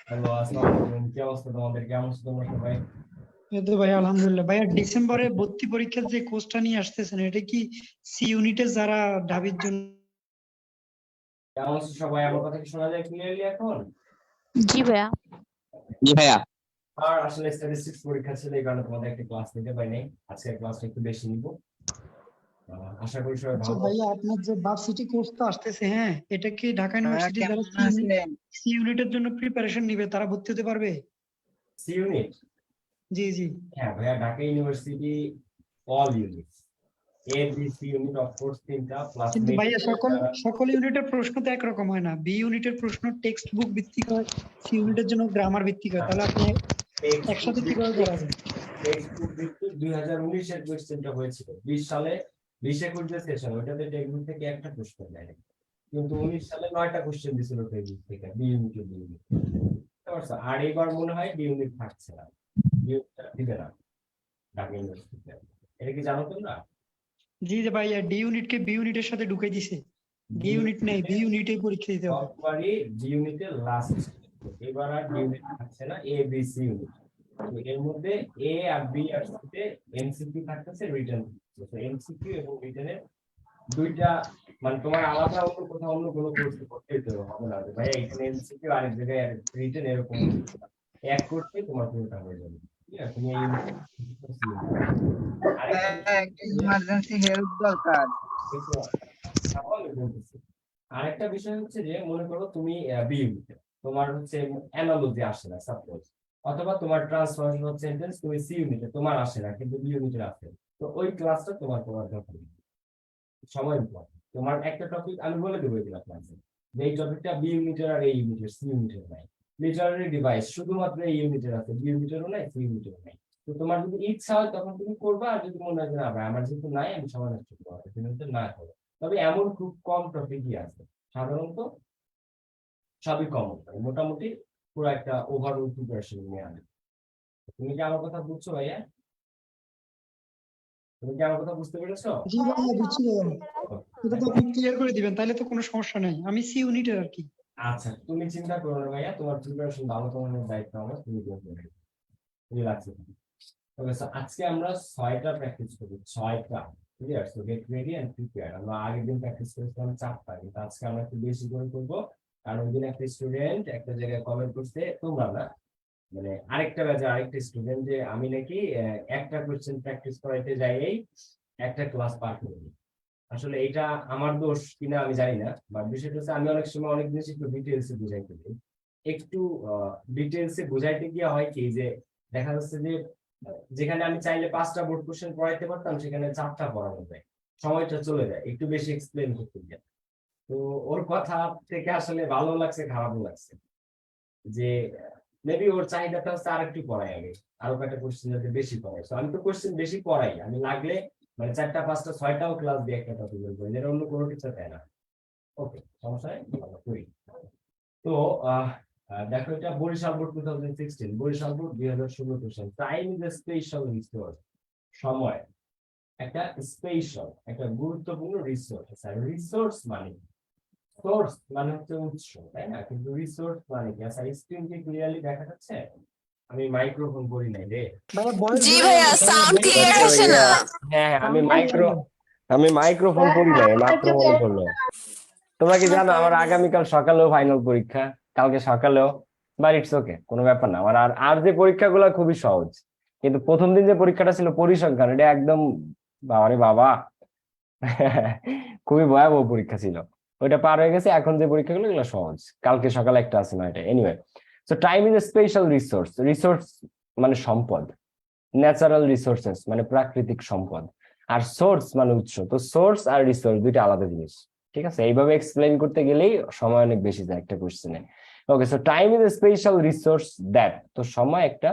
Hello, আসসালামু আলাইকুম। কি অবস্থা তোমাদের? কেমন আছো তোমরা সবাই? এই তো ভাই আলহামদুলিল্লাহ। ভাইয়া ডিসেম্বরে ভর্তি পরীক্ষার যে কোর্সটা নিয়ে আসতেছেন এটা কি সি ইউনিটের যারা ঢাবির জন্য? কেমন আছো সবাই? আমার কথা কি শোনা যায় ক্লিয়ারলি এখন? জি ভাইয়া। জি ভাইয়া। আর আসলে স্ট্যাটিস্টিক্স পরীক্ষা ছিল, এই কারণে তোমাদের একটা ক্লাস নিতে পারিনি। আজকে ক্লাসটা একটু বেশি নিব। আশা করি সবাই আচ্ছা ভালো। ভাইয়া, আপনার যে ভার্সিটি কোর্সটা আসতেছে, হ্যাঁ, এটা কি ঢাকা ইউনিভার্সিটি যারা কেমন আছেন? সি ইউনিটের জন্য প্রিপারেশন নিবে তারা ভর্তি হতে পারবে? C unit? জি জি। হ্যাঁ ভাইয়া, Dhaka university all units, A B C unit of course তিনটা প্লাস কিন্তু ভাইয়া মেডিকেল। সকল ইউনিটের প্রশ্ন তো একরকম হয় না। বি ইউনিটের প্রশ্ন টেক্সট বুক ভিত্তিক হয়, সি ইউনিটের জন্য গ্রামার ভিত্তিক হয়। তাহলে আপনি একসাথে কিভাবে করাবেন? টেক্সটবুক ভিত্তিক 2019 এর কোশ্চেনটা হয়েছিল, 20 সালে 20-21 যে সেশন, ওইটাতে টেক্সটবুক থেকে একটা প্রশ্ন দেয়, কিন্তু 19 সালে 9টা কোশ্চেন দিছিল টেক্সটবুক থেকে বি ইউনিট। আর এবার মনে হয় বি ইউনিট থাকছে না, বি ইউনিট দিবে না ঢাকা ইউনিভার্সিটিতে। এটা কি জানো তোমরা? জি জি ভাইয়া, ডি ইউনিট কে বি ইউনিটের সাথে ঢুকাই দিছে। ডি ইউনিট নেই, বি ইউনিটেই পরীক্ষা দিতে হবে। সববারই বি ইউনিটের লাস্ট, এবার আর বি ইউনিট থাকছে না, এ বি সি ইউনিট। তো এর মধ্যে এ আর বি আর সি তে এমসিকিউ থাকতেছে, রিটেন। এমসিকিউ এবং রিটেনের দুইটা, মানে তোমার আলাদা অন্য কোথাও অন্য কোনো কোর্স করতে হবে না, ভাই এখানে এমসিকিউ আরেক জায়গায় রিটেন, এরকম এক করতে তোমার পুরোটা হয়ে যাবে। ঠিক আছে, তুমি এই ইমার্জেন্সি হেল্প দরকার। আরেকটা বিষয় হচ্ছে যে, মনে করো তুমি বি ইউনিটে, তোমার হচ্ছে অ্যানালজি আসে না সাপোজ, অথবা তোমার ট্রান্সফরমেশন অফ সেন্টেন্স তুমি সি ইউনিটে তোমার আসে না কিন্তু বি ইউনিটে আছে, তো ওই ক্লাসটা তোমার তোমার দরকার। সময় ইম্পর্টেন্ট। তোমার একটা টপিক আমি বলে দেবো এগুলা ক্লাসে, যে এই টপিকটা বি ইউনিটের আর এই ইউনিটের, সি ইউনিটের নাই। লিটারারি ডিভাইস শুধুমাত্র এই ইউনিটের আছে, বি ইউনিটেরও নাই, সি ইউনিটেরও নাই। তো তোমার যদি ইচ্ছা হয় তখন তুমি করবা, আর যদি মনে হয় যে না ভাই আমার যেহেতু নাই আমি সময় নষ্ট করবো, তুমি না করো। তবে এমন খুব কম টপিকই আছে, সাধারণত সবই কমন, মোটামুটি পুরো একটা ওভারঅল প্রিপারেশন নিয়ে আনে। তুমি কি আমার কথা বুঝছো ভাইয়া? তুমি কি আমার কথা বুঝতে পেরেছো? জি ভাইয়া, বুঝছি ভাইয়া। এটা তো আপনি ক্লিয়ার করে দিবেন, তাহলে তো কোনো সমস্যা নাই। আমি সি ইউনিটের আর কি। আচ্ছা, তুমি চিন্তা করো না ভাইয়া, তোমার প্রিপারেশন ভালো করানোর দায়িত্ব আমার, তুমি করবে, রিল্যাক্স। ওকে, সো আজকে আমরা 6টা প্র্যাকটিস করব, 6টা। Clear? So get ready and prepare. আমরা আগের দিন প্র্যাকটিস করেছিলাম 4টা, কিন্তু আজকে আমরা একটু বেশি করে করব, কারণ ওই দিন একটা স্টুডেন্ট একটা জায়গায় কমেন্ট করছে, তোমরা না, মানে আরেকটা ব্যাচের আরেকটা স্টুডেন্ট, যে আমি নাকি একটা কোশ্চেন প্র্যাকটিস করাইতে যাই একটা ক্লাস পার করে দিই। আসলে এটা আমার দোষ কিনা আমি জানি না, বাট বিষয়টা হচ্ছে আমি অনেক সময় অনেক জিনিস একটু ডিটেলসে বুঝাইতে দিই। একটু ডিটেলসে বুঝাইতে গিয়ে হয় কি, যে দেখা যাচ্ছে যে যেখানে আমি চাইলে 5টা বোর্ড কোশ্চেন পড়াইতে পারতাম, সেখানে 4টা পড়ানো যায়, সময়টা চলে যায়, একটু বেশি এক্সপ্লেন করতে গিয়ে। তো ওর কথা থেকে আসলে ভালো লাগছে, খারাপও লাগছে, যে মেবি ওর চাহিদাটা হচ্ছে আর একটু পড়াই, আগে আরো কয়েকটা কোশ্চেন যাতে বেশি পড়াই। তো আমি তো কোশ্চেন বেশি পড়াই, আমি লাগলে মানে 4টা 5টা 6টাও ক্লাস দিয়ে একটা টপিকের উপর, যেটা অন্য কোনো টিচার দেয় না। ওকে, সমস্যা নেই, ভালো করি। তো দেখো, এটা Barishal board 2016, Barishal board 2016 question. Time is a special resource. সময় একটা স্পেশাল, একটা গুরুত্বপূর্ণ রিসোর্স। রিসোর্স মানে সোর্স মানে হচ্ছে উৎস, তাই না? কিন্তু রিসোর্স মানে কি? আচ্ছা, স্ক্রিন কি ক্লিয়ারলি দেখা যাচ্ছে? আমি মাইক্রোফোন করি নাই রে। জি ভাইয়া, সাউন্ড ক্লিয়ার আসে না। হ্যাঁ, আমি মাইক্রোফোন করি নাই, মাত্র মনে পড়লো। তোমরা কি জানো আমার আগামীকাল সকালেও ফাইনাল পরীক্ষা, কালকে সকালেও। বাট ইটস ওকে, কোনো ব্যাপার না। আমার আর যে পরীক্ষাগুলো খুবই সহজ, কিন্তু প্রথম দিন যে পরীক্ষাটা ছিল পরিসংখ্যান, এটা একদম বাবারে বাবা খুবই ভয়াবহ পরীক্ষা ছিল। ওইটা পার হয়ে গেছে, এখন যে পরীক্ষাগুলো এগুলো সহজ। কালকে সকালে একটা আছে না, এটা anyway. So time is a special resource. Resource মানে সম্পদ, ন্যাচারাল রিসোর্সেস মানে প্রাকৃতিক সম্পদ, আর সোর্স মানে উৎস। তো সোর্স আর রিসোর্স দুইটা আলাদা জিনিস, ঠিক আছে? এইভাবে এক্সপ্লেইন করতে গেলেই সময় অনেক বেশি যায় একটা কোশ্চেনে। Okay, so time is a special resource that, তো সময় একটা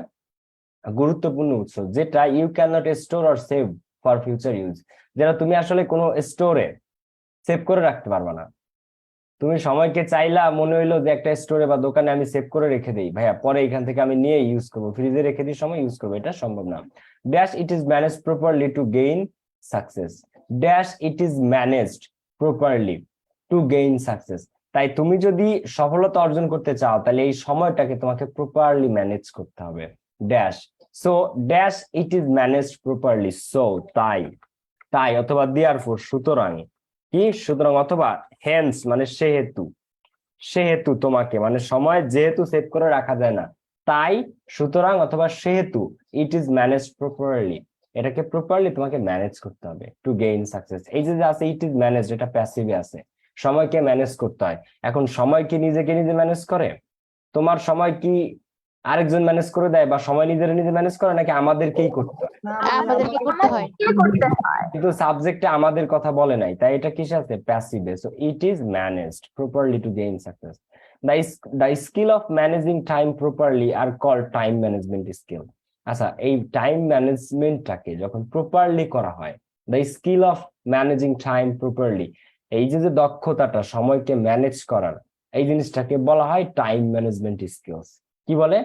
গুরুত্বপূর্ণ উৎস যেটা you can not store or save for future use, যেটা তুমি আসলে কোনো স্টোরে সেভ করে রাখতে পারবা না। তুমি সময়কে চাইলা, মনে হইলো যে একটা স্টোরে বা দোকানে আমি সেভ করে রেখে দিই, ভাইয়া পরে এখান থেকে আমি নিয়ে ইউজ করবো, ফ্রিজে রেখে দিই, সময় ইউজ করবো, এটা সম্ভব না। Dash it is managed properly to gain success. Dash it is managed properly to gain success. তাই তুমি যদি সফলতা অর্জন করতে চাও তাহলে এই সময়টাকে তোমাকে প্রপারলি ম্যানেজ করতে হবে। Dash so dash it is managed properly, so তাই, তাই অথবা দেয়ারফর সুতরাং, কি সুতরাং অথবা হেন্স মানে সেহেতু, সেহেতু তোমাকে মানে সময় যেহেতু সেভ করে রাখা যায় না, তাই সুতরাং অথবা সেহেতু ইট ইজ ম্যানেজড প্রপারলি, এটাকে প্রপারলি তোমাকে ম্যানেজ করতে হবে টু গেইন সাকসেস। এই যে আছে ইট ইজ ম্যানেজড, এটা প্যাসিভে আছে, সময়কে ম্যানেজ করতে হয়। এখন সময় কি নিজেকে নিজে ম্যানেজ করে? তোমার সময় কি আরেকজন ম্যানেজ করে দেয়, বা সময় নিজের নিজে ম্যানেজ করে, নাকি আমাদেরকেই করতে হয়? আমাদেরকে করতে হয়। কিন্তু সাবজেক্টে আমাদের কথা বলে নাই, তাই এটা কিসে আছে? প্যাসিভে। So it is managed properly to gain success. The skill of managing time properly are called time management skill. আচ্ছা, এই টাইম ম্যানেজমেন্টটাকে যখন প্রপারলি করা হয়, the skill of managing time properly, এই যে যে দক্ষতাটা সময়কে ম্যানেজ করার, এই জিনিসটাকে বলা হয় টাইম ম্যানেজমেন্ট স্কিলস। কি বলে?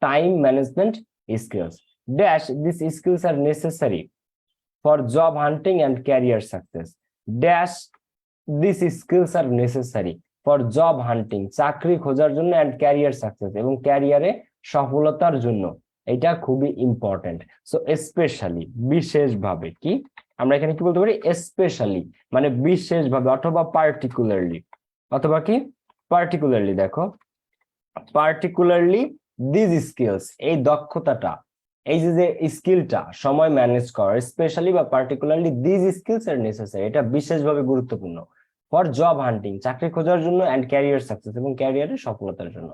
Time management skills. Dash this skills R necessary for job hunting and career success. Dash these skills are necessary for job hunting, চাকরি খোঁজার জন্য, and career success, এবং ক্যারিয়ারে সফলতার জন্য। এটা খুবই ইম্পর্টেন্ট। সো স্পেশালি, বিশেষভাবে, কি আমরা এখানে কি বলতে পারি? স্পেশালি মানে বিশেষভাবে, অথবা পার্টিকুলারলি, অথবা কি পার্টিকুলারলি। দেখো, পার্টিকুলারলি দিস স্কিলস, এই দক্ষতাটা, এই যে যে স্কিলটা সময় ম্যানেজ করার, স্পেশালি বা particularly this skills R necessary, এটা বিশেষভাবে গুরুত্বপূর্ণ ফর জব হান্টিং, চাকরি খোঁজার জন্য, এন্ড ক্যারিয়ার সাকসেস, এবং ক্যারিয়ারের সফলতার জন্য।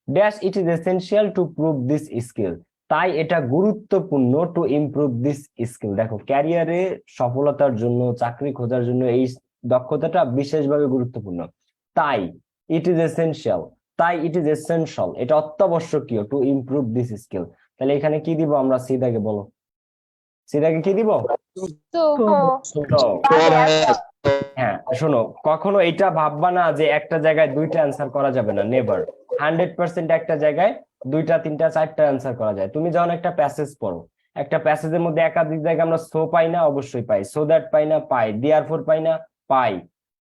Dash it is essential to prove this skill, তাই এটা গুরুত্বপূর্ণ টু ইমপ্রুভ দিস স্কিল। দেখো, ক্যারিয়ারে সফলতার জন্য, চাকরি খোঁজার জন্য এই দক্ষতাটা বিশেষভাবে গুরুত্বপূর্ণ। তাই ইট ইজ এসেনশিয়াল, তাই ইট ইজ এসেনশিয়াল, এটা অত্যাবশ্যকীয় টু ইমপ্রুভ দিস স্কিল। তাহলে এখানে কি দিব আমরা? সিদাকে বলো, সিদাকে কি দিব? হ্যাঁ, শোনো, কখনো এটা ভাববা না যে একটা জায়গায় দুইটা অ্যান্সার করা যাবে না, নেভার। 100% একটা জায়গায় দুইটা, তিনটা, চারটা অ্যান্সার করা যায়। তুমি যখন একটা প্যাসেজ পড়ো, একটা প্যাসেজের মধ্যে একাধিক জায়গায় আমরা সো পাই না? অবশ্যই পাই। সো দ্যাট পাই না? পাই। দেয়ারফর পাই না? পাই।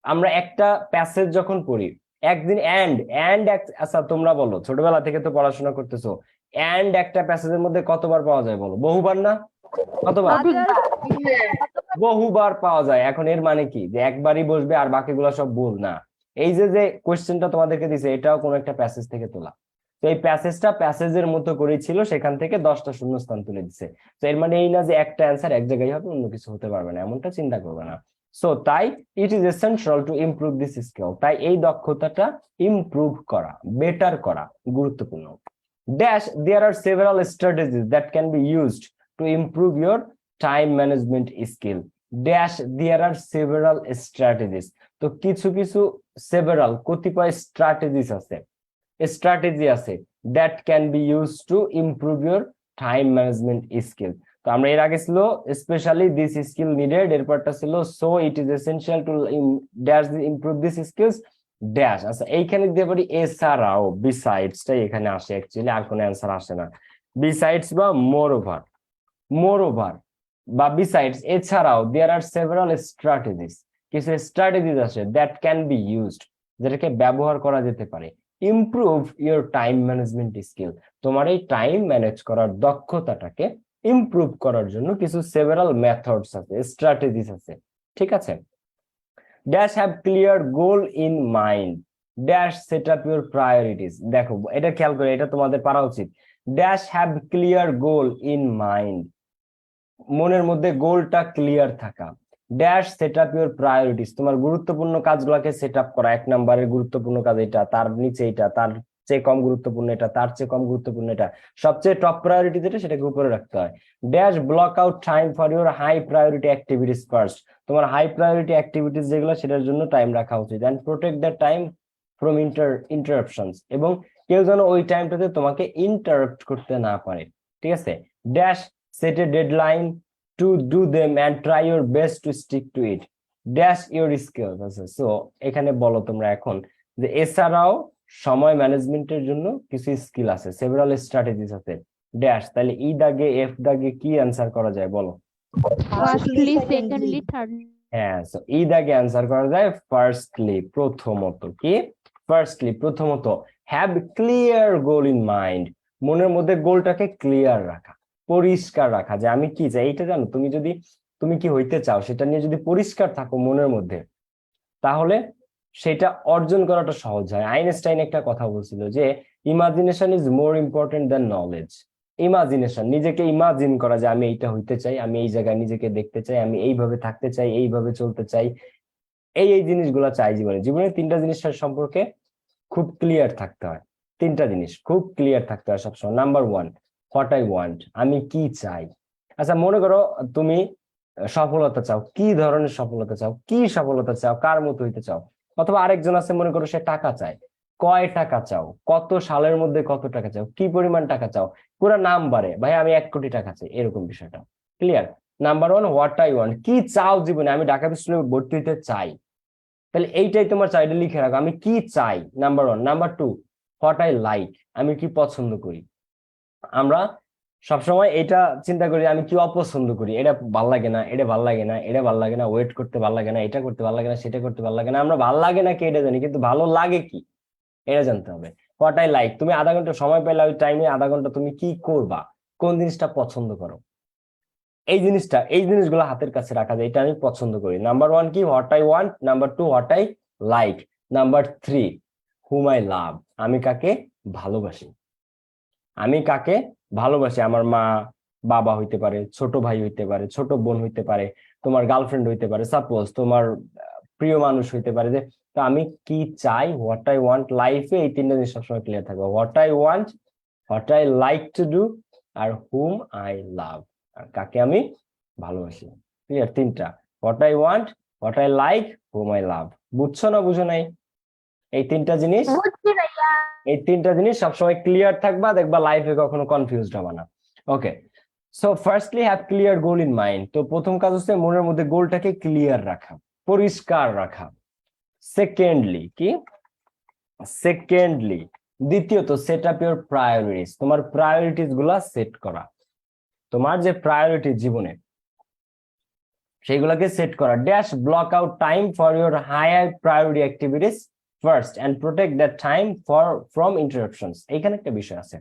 আমরা একটা প্যাসেজ যখন পড়ি, একদিন এন্ড আচ্ছা তোমরা বলো, ছোটবেলা থেকে তো পড়াশোনা করতেছো, এন্ড একটা প্যাসেজের মধ্যে কতবার পাওয়া যায় বলো? বহুবার না? কতবার? বহুবার পাওয়া যায়। এখন এর মানে কি যে একবারই বসবে আর বাকিগুলো সব ভুল? না, এই যে যে কোশ্চেনটা তোমাদেরকে দিছে, এটাও কোনো একটা প্যাসেজ থেকে তোলা। তো এই প্যাসেজটা প্যাসেজের মতো করেই ছিল, সেখান থেকে 10টা শূন্যস্থান তুলে দিছে। তো এর মানে এই না যে একটা অ্যান্সার এক জায়গায় হবে, অন্য কিছু হতে পারবে না, এমনটা চিন্তা করবে না। সো তাই it is essential to improve this skill, তাই এই দক্ষতাটা ইমপ্রুভ করা, বেটার করা গুরুত্বপূর্ণ। Dash there are several strategies that can be used to improve your time management skill. Dash there are several strategies, তো কিছু কিছু সেভারাল, কতিপয় স্ট্র্যাটেজিস আছে, স্ট্র্যাটেজি আছে, that can be use to improve your time management skill. তো আমরা এর আগে ছিল স্পেশালি দিস স্কিল নিডেড, এরপরটা ছিল so it is essential to dash improve this skills dash. আচ্ছা, এইখানে দিতে পারি এছাড়াও, বিসাইডসটাই এখানে আসে, অ্যাকচুয়ালি আর কোনো অ্যান্সার আসে না। বিসাইডস বা মোর ওভার, মোর ওভার বা বিসাইডস, এছাড়াও দেয়ার আর সেভারাল স্ট্র্যাটেজিস, কিছু স্ট্র্যাটেজিস আছে দ্যাট ক্যান বি ইউজড, যেটাকে ব্যবহার করা যেতে পারে, improve your time management skill, তোমার এই টাইম ম্যানেজ করার দক্ষতাটাকে ইমপ্রুভ করার জন্য কিছু সেভারাল মেথডস আছে, স্ট্র্যাটেজিস আছে। ঠিক আছে। Dash have clear goal in mind, dash set up your priorities. দেখো, এটা খেয়াল করে, এটা তোমাদের পারা উচিত। Dash have clear goal in mind, মনের মধ্যে গোলটা ক্লিয়ার থাকা। Dash set up your priorities, তোমার গুরুত্বপূর্ণ কাজগুলোকে সেট আপ করা। 1 নম্বরের গুরুত্বপূর্ণ কাজ এটা, তার নিচে এটা, তার চেয়ে কম গুরুত্বপূর্ণ এটা, তার চেয়ে কম গুরুত্বপূর্ণ এটা, সবচেয়ে টপ প্রায়োরিটি যেটা সেটাকে উপরে রাখতে হয়। Dash block out time for your high priority activities first, তোমার হাই প্রায়োরিটি অ্যাক্টিভিটিস যেগুলো সেটার জন্য টাইম রাখা উচিত। And protect the time from interruptions, এবং কেউ যেন ওই টাইমটাতে তোমাকে ইন্টারাপ্ট করতে না পারে। ঠিক আছে। Dash set a deadline to do them and try your best to stick to it. Dash your skills. আচ্ছা, সো এখানে বলো তোমরা এখন যে এছাড়াও সময় ম্যানেজমেন্টের জন্য কিছু স্কিল আছে, সেভারাল স্ট্র্যাটেজিস আছে। ড্যাশ, তাহলে ই দাগে এফ দাগে কি অ্যান্সার করা যায় বলো? Firstly, secondly, thirdly. হ্যাঁ, সো ই দাগে অ্যান্সার করা যায় ফার্স্টলি, প্রথমত। কি ফার্স্টলি প্রথমত have clear goal in mind, মনের মধ্যে গোলটাকে ক্লিয়ার রাখা, পরিষ্কার রাখা যে আমি কি চাই। এইটা জানো, তুমি কি হইতে চাও সেটা নিয়ে যদি পরিষ্কার থাকো মনের মধ্যে, তাহলে সেটা অর্জন করাটা সহজ হয়। আইনস্টাইন একটা কথা বলছিল যে imagination is more important than knowledge. Imagination, নিজেকে ইমাজিন করা যে আমি এইটা হইতে চাই, আমি এই জায়গায় নিজেকে দেখতে চাই, আমি এইভাবে থাকতে চাই, এইভাবে চলতে চাই, এই জিনিসগুলো চাই জীবনে। জীবনে তিনটা জিনিসের সম্পর্কে খুব ক্লিয়ার থাকতে হয়, তিনটা জিনিস খুব ক্লিয়ার থাকতে হয় সবসময়। Number one, what I want, আমি কি চাই। আচ্ছা মনে করো তুমি সফলতা চাও, কি ধরনের সফলতা চাও, কি সফলতা চাও, কার মতো হইতে চাও। অথবা আরেকজন আছে মনে করো সে টাকা চায়, কয় টাকা চাও, কত সালের মধ্যে কত টাকা চাও, কি পরিমাণ টাকা চাও, পুরো নাম্বারে ভাই আমি 1 কোটি টাকা চাই, এরকম বিষয়টা clear. Number one, what I want, কি চাও জীবনে, আমি ঢাকা বিশ্ববিদ্যালয়ে ভর্তি হইতে চাই, তাহলে এইটাই তোমার চাইলে লিখে রাখো, আমি কি চাই, number one. Number two, what I like, আমি কি পছন্দ করি। আমরা সবসময় এটা চিন্তা করি আমি কি অপছন্দ করি, এটা ভাল লাগে না, এটা ভাল লাগে না, এটা ভাল লাগে না, ওয়েট করতে ভাল লাগে না, এটা করতে ভাল লাগে না, সেটা করতে ভাল লাগে না। আমরা ভাল লাগে না কি এটা জানি, কিন্তু ভালো লাগে কি এটা জানতে হবে। হোয়াট আই লাইক, তুমি আধা ঘন্টা সময় পেলে ওই টাইমে আধা ঘন্টা তুমি কি করবা, কোন জিনিসটা পছন্দ করো, এই জিনিসগুলো হাতের কাছে রাখা যায়, এটা আমি পছন্দ করি। নাম্বার ওয়ান কি, what I want. Number two, what I like. Number three, whom I love, আমি কাকে ভালোবাসি। আমি কাকে ভালোবাসি, আমার মা বাবা হইতে পারে, ছোট ভাই হইতে পারে, ছোট বোন হইতে পারে, তোমার গার্লফ্রেন্ড হইতে পারে, সাপোজ তোমার প্রিয় মানুষ হইতে পারে। যে তো আমি কি চাই, হোয়াট আই ওয়ান্ট, লাইফে এই তিনটা জিনিস সবসময় ক্লিয়ার থাকবে। What I want, what I like to do, আর হুম আই লাভ, আর কাকে আমি ভালোবাসি। ক্লিয়ার তিনটা, what I want, what I like, whom I love. বুঝছো না বুঝো নাই? এই তিনটা জিনিস, এই তিনটা জিনিস সবসময় ক্লিয়ার থাকবা, দেখবা লাইফে কখনো কনফিউজড হবে না। Okay, so firstly have clear goal in mind, তো প্রথম কাজ হচ্ছে মনের মধ্যে গোলটাকে ক্লিয়ার রাখা, পরিষ্কার রাখা। সেকেন্ডলি কি, সেকেন্ডলি দ্বিতীয়ত সেট আপ ইউর প্রায়োরিটিস, তোমার প্রায়োরিটিস গুলা সেট করা, তোমার যে প্রায়োরিটি জীবনে সেইগুলোকে সেট করা। Dash block out time for your higher priority activities first and protect that time from interruptions. এইখানে একটা বিষয় আছে,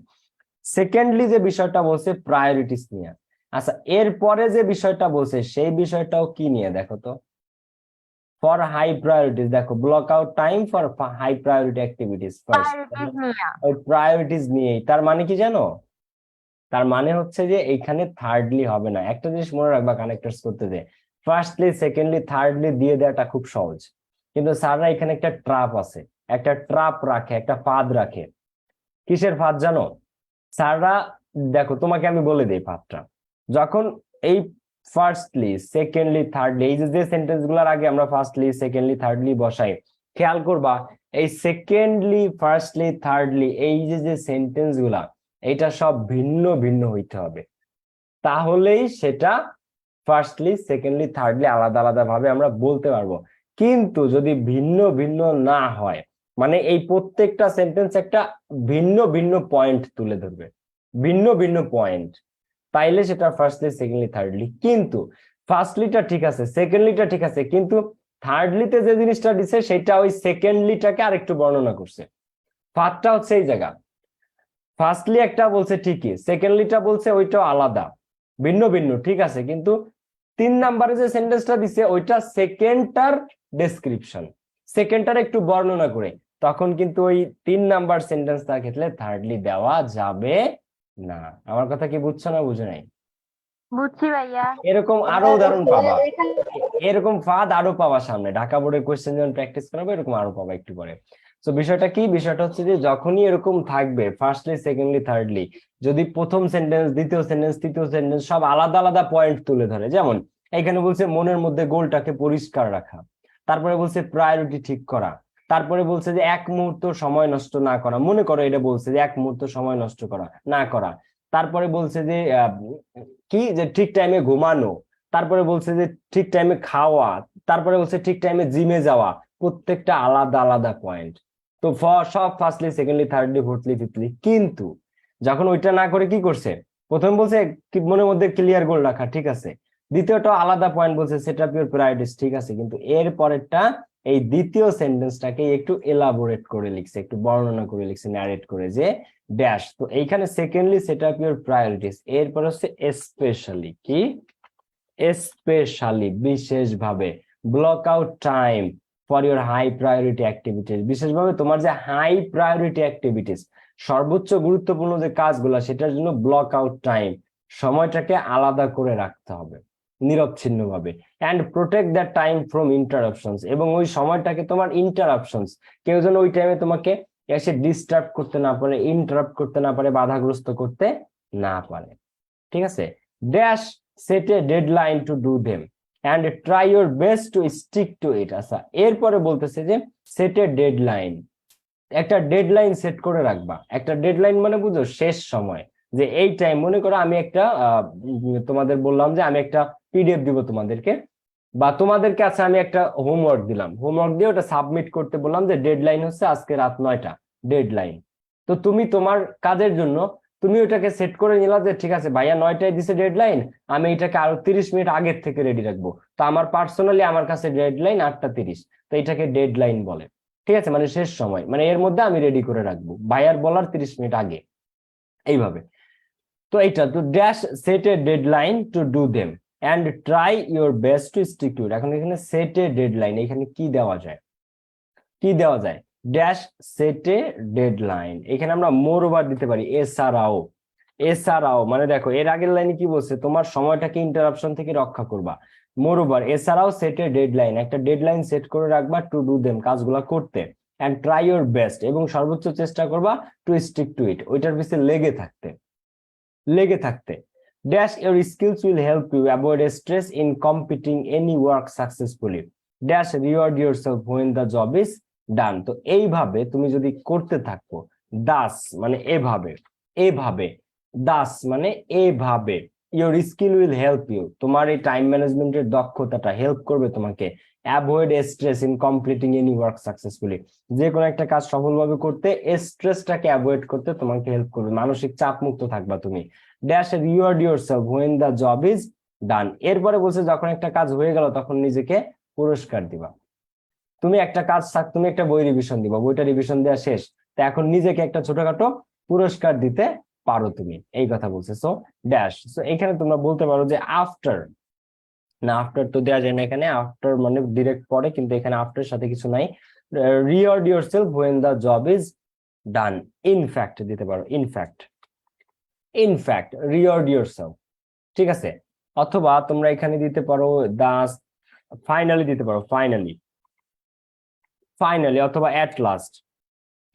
সেকেন্ডলি যে বিষয়টা বলছে প্রায়োরিটিস নিয়ে। আচ্ছা এরপরে যে বিষয়টা বলছে সেই বিষয়টাও কি নিয়ে দেখো তো, ফর হাই প্রায়োরিটিস, দেখো block out time for high priority activities first, ওই প্রায়োরিটিস নিয়েই। তার মানে কি জানো, তার মানে হচ্ছে যে এইখানে থার্ডলি হবে না। একটা জিনিস মনে রাখবা কানেক্টরস করতে, যে ফার্স্টলি সেকেন্ডলি থার্ডলি দিয়ে দেওয়াটা খুব সহজ, কিন্তু স্যাররা এখানে একটা ট্রাপ আছে, একটা ট্রাপ রাখে, একটা ফাঁদ রাখে। কিসের ফাঁদ জানো স্যাররা? দেখো তোমাকে আমি বলে দিই ফাঁদটা। যখন এই ফার্স্টলি সেকেন্ডলি থার্ডলি, এই যে সেন্টেন্স গুলার আগে আমরা ফার্স্টলি সেকেন্ডলি থার্ডলি বসাই, খেয়াল করবা এই সেকেন্ডলি ফার্স্টলি থার্ডলি এই যে সেন্টেন্স গুলা, এটা সব ভিন্ন ভিন্ন হইতে হবে, তাহলেই সেটা ফার্স্টলি সেকেন্ডলি থার্ডলি আলাদা আলাদা ভাবে আমরা বলতে পারবো। কিন্তু যদি ভিন্ন ভিন্ন না হয়, মানে এই প্রত্যেকটা সেন্টেন্স একটা ভিন্ন ভিন্ন পয়েন্ট তুলে ধরবে, ভিন্ন ভিন্ন পয়েন্ট, তাইলে সেটা ফার্স্টলি সেকেন্ডলি থার্ডলি। কিন্তু ফার্স্টলিটা ঠিক আছে, সেকেন্ডলিটা ঠিক আছে, কিন্তু থার্ডলিতে যে জিনিসটা দিছে সেটা ওই সেকেন্ডলিটাকে আরেকটু বর্ণনা করছে। ফার্স্টটা হচ্ছে এই জায়গা, ফার্স্টলি একটা বলছে ঠিকই, সেকেন্ডলিটা বলছে ওইটাও আলাদা, ভিন্ন ভিন্ন ঠিক আছে, কিন্তু 3 নাম্বারে যে সেন্টেন্সটা দিছে ওইটা সেকেন্ডটার ডেসক্রিপশন, সেকেন্ডটার একটু বর্ণনা করে, তখন কিন্তু ওই 3 নাম্বার সেন্টেন্সটার ক্ষেত্রে থার্ডলি দেওয়া যাবে না। আমার কথা কি বুঝছো না বুঝো নাই? বুঝছি ভাইয়া। এরকম আরো উদাহরণ পাবা, এরকম ফাঁদ আরো পাবা সামনে, ঢাকা বোর্ডের কোয়েশ্চেন যখন প্র্যাকটিস করাবে এরকম আরো পাবা একটু পরে। তো বিষয়টা কি, বিষয়টা হচ্ছে যে যখনই এরকম থাকবে ফার্স্টলি সেকেন্ডলি থার্ডলি, যদি প্রথম সেন্টেন্স দ্বিতীয় সেন্টেন্স তৃতীয় সেন্টেন্স সব আলাদা আলাদা পয়েন্ট তুলে ধরে, যেমন এখানে বলছে মনের মধ্যে গোলটাকে পরিষ্কার রাখা, তারপরে বলছে প্রায়োরিটি ঠিক করা, তারপরে বলছে যে 1 মুহূর্ত সময় নষ্ট না করা, মনে করো এটা বলছে যে 1 মুহূর্ত সময় নষ্ট করা না করা, তারপরে বলছে যে কি যে ঠিক টাইমে ঘুমানো, তারপরে বলছে যে ঠিক টাইমে খাওয়া, তারপরে বলছে ঠিক টাইমে জিমে যাওয়া, প্রত্যেকটা আলাদা আলাদা পয়েন্ট। তো সব ফার্স্টলি সেকেন্ডলি থার্ডলি ফোর্থলি ফিফথলি, কিন্তু যখন ওইটা না করে কি করছে, প্রথম বলছে মনের মধ্যে ক্লিয়ার গোল রাখা, ঠিক আছে, দ্বিতীয়টা আলাদা পয়েন্ট বলছে সেট আপ ইউর প্রায়োরিটিস, ঠিক আছে, কিন্তু এর পরেরটা এই দ্বিতীয় সেন্টেন্সটাকে একটু এলাবোরেট করে লিখছে, একটু বর্ণনা করে লিখছে, ন্যারেট করে যে ড্যাশ। তো এইখানে secondly set up your priorities, এরপর হচ্ছে স্পেশালি, কি স্পেশালি বিশেষভাবে, block out time for your high priority activities, বিশেষভাবে তোমার যে হাই প্রায়োরিটি অ্যাক্টিভিটিস, সর্বোচ্চ গুরুত্বপূর্ণ যে কাজগুলো, সেটার জন্য ব্লক আউট টাইম, সময়টাকে আলাদা করে রাখতে হবে নিরবচ্ছিন্নভাবে। And protect the time from interruptions, এবং ওই সময়টাকে তোমার ইন্টারাপশনস, কেউ যেন ওই টাইমে তোমাকে এসে ডিস্টার্ব করতে না পারে, ইন্টারাপ্ট করতে না পারে, বাধাগ্রস্ত করতে না পারে। ঠিক আছে, dash set a deadline to do them and try your best to stick to it. আচ্ছা, এরপরে বলতেছে যে সেট এ ডেডলাইন, একটা ডেডলাইন সেট করে রাখবা। একটা ডেডলাইন মানে বুঝো শেষ সময়, যে এই টাইম, মনে করো আমি একটা তোমাদের বললাম যে আমি একটা পিডিএফ দিব তোমাদেরকে, বা তোমাদের কাছে আমি একটা হোমওয়ার্ক দিলাম, হোমওয়ার্ক দিয়ে ওটা সাবমিট করতে বললাম, যে ডেডলাইন হচ্ছে আজকে রাত 9টা ডেডলাইন। তো তুমি তোমার কাজের জন্য তুমি ওটাকে সেট করে নিলা যে ঠিক আছে ভাইয়া 9টায় দিছে ডেডলাইন, আমি এটাকে আরো 30 মিনিট আগের থেকে রেডি রাখবো। তো আমার পার্সোনালি আমার কাছে ডেডলাইন 8টা 30, তো এটাকে ডেডলাইন বলে। ঠিক আছে, মানে শেষ সময়, মানে এর মধ্যে আমি রেডি করে রাখবো, ভাইয়ার বলার 30 মিনিট আগে, এইভাবে। তো এইটা তো dash set a deadline to do them and try your best to stick to it. এখন এখানে সেট এ ডেডলাইন, এখানে কি দেওয়া যায়, কি দেওয়া যায়, ড্যাশ সেট এ ডেডলাইন, এখানে আমরা মোর ওভার দিতে পারি, এছাড়াও। এছাড়াও মানে দেখো এর আগের লাইনে কি বলছে, তোমার সময়টাকে ইন্টারাপশন থেকে রক্ষা করবা। মোর ওভার এছাড়াও সেট এ ডেডলাইন, একটা ডেডলাইন সেট করে রাখবা টু ডু দেম, কাজগুলা করতে, এন্ড ট্রাই ইউর বেস্ট, এবং সর্বোচ্চ চেষ্টা করবা টু স্টিক টু ইট, ওইটার পিছনে লেগে থাকতে, লেগে থাকতে। Dash your skills will help you avoid stress in competing any work successfully, dash reward yourself when the job is done. তো এইভাবে তুমি যদি করতে থাকো, দাস মানে এভাবে, এভাবে, দাস মানে এভাবে, your skill will help you, তোমার এই টাইম ম্যানেজমেন্টের দক্ষতাটা হেল্প করবে তোমাকে avoid stress in completing any work successfully, যে কোনো একটা কাজ সফলভাবে করতে স্ট্রেসটাকে অ্যাভয়েড করতে তোমাকে হেল্প করবে, মানসিক চাপ মুক্ত থাকবা তুমি। Dash reward yourself when the job is ডান, এরপরে বলছে যখন একটা কাজ হয়ে গেল তখন নিজেকে পুরস্কার দিবা। তুমি একটা কাজ, তুমি একটা বই রিভিশন দিবা, বইটা রিভিশন দেওয়া শেষ, তা এখন নিজেকে একটা ছোটখাটো পুরস্কার দিতে পারো তুমি, এই কথা বলছে। সো ড্যাশ, সো এখানে তোমরা বলতে পারো যে আফটার, না আফটার তো দেওয়া যায় না এখানে, আফটার মানে ডিরেক্ট পরে, কিন্তু এখানে আফটার সাথে কিছু নাই। Reward yourself when the job is done, in fact দিতে পারো, ইনফ্যাক্ট, ইনফ্যাক্ট রিওয়ার্ড ইউরসেলফ। ঠিক আছে, অথবা তোমরা এখানে দিতে পারো দাস, ফাইনালি দিতে পারো, ফাইনালি, ফাইনালি, অথবা অ্যাট লাস্ট,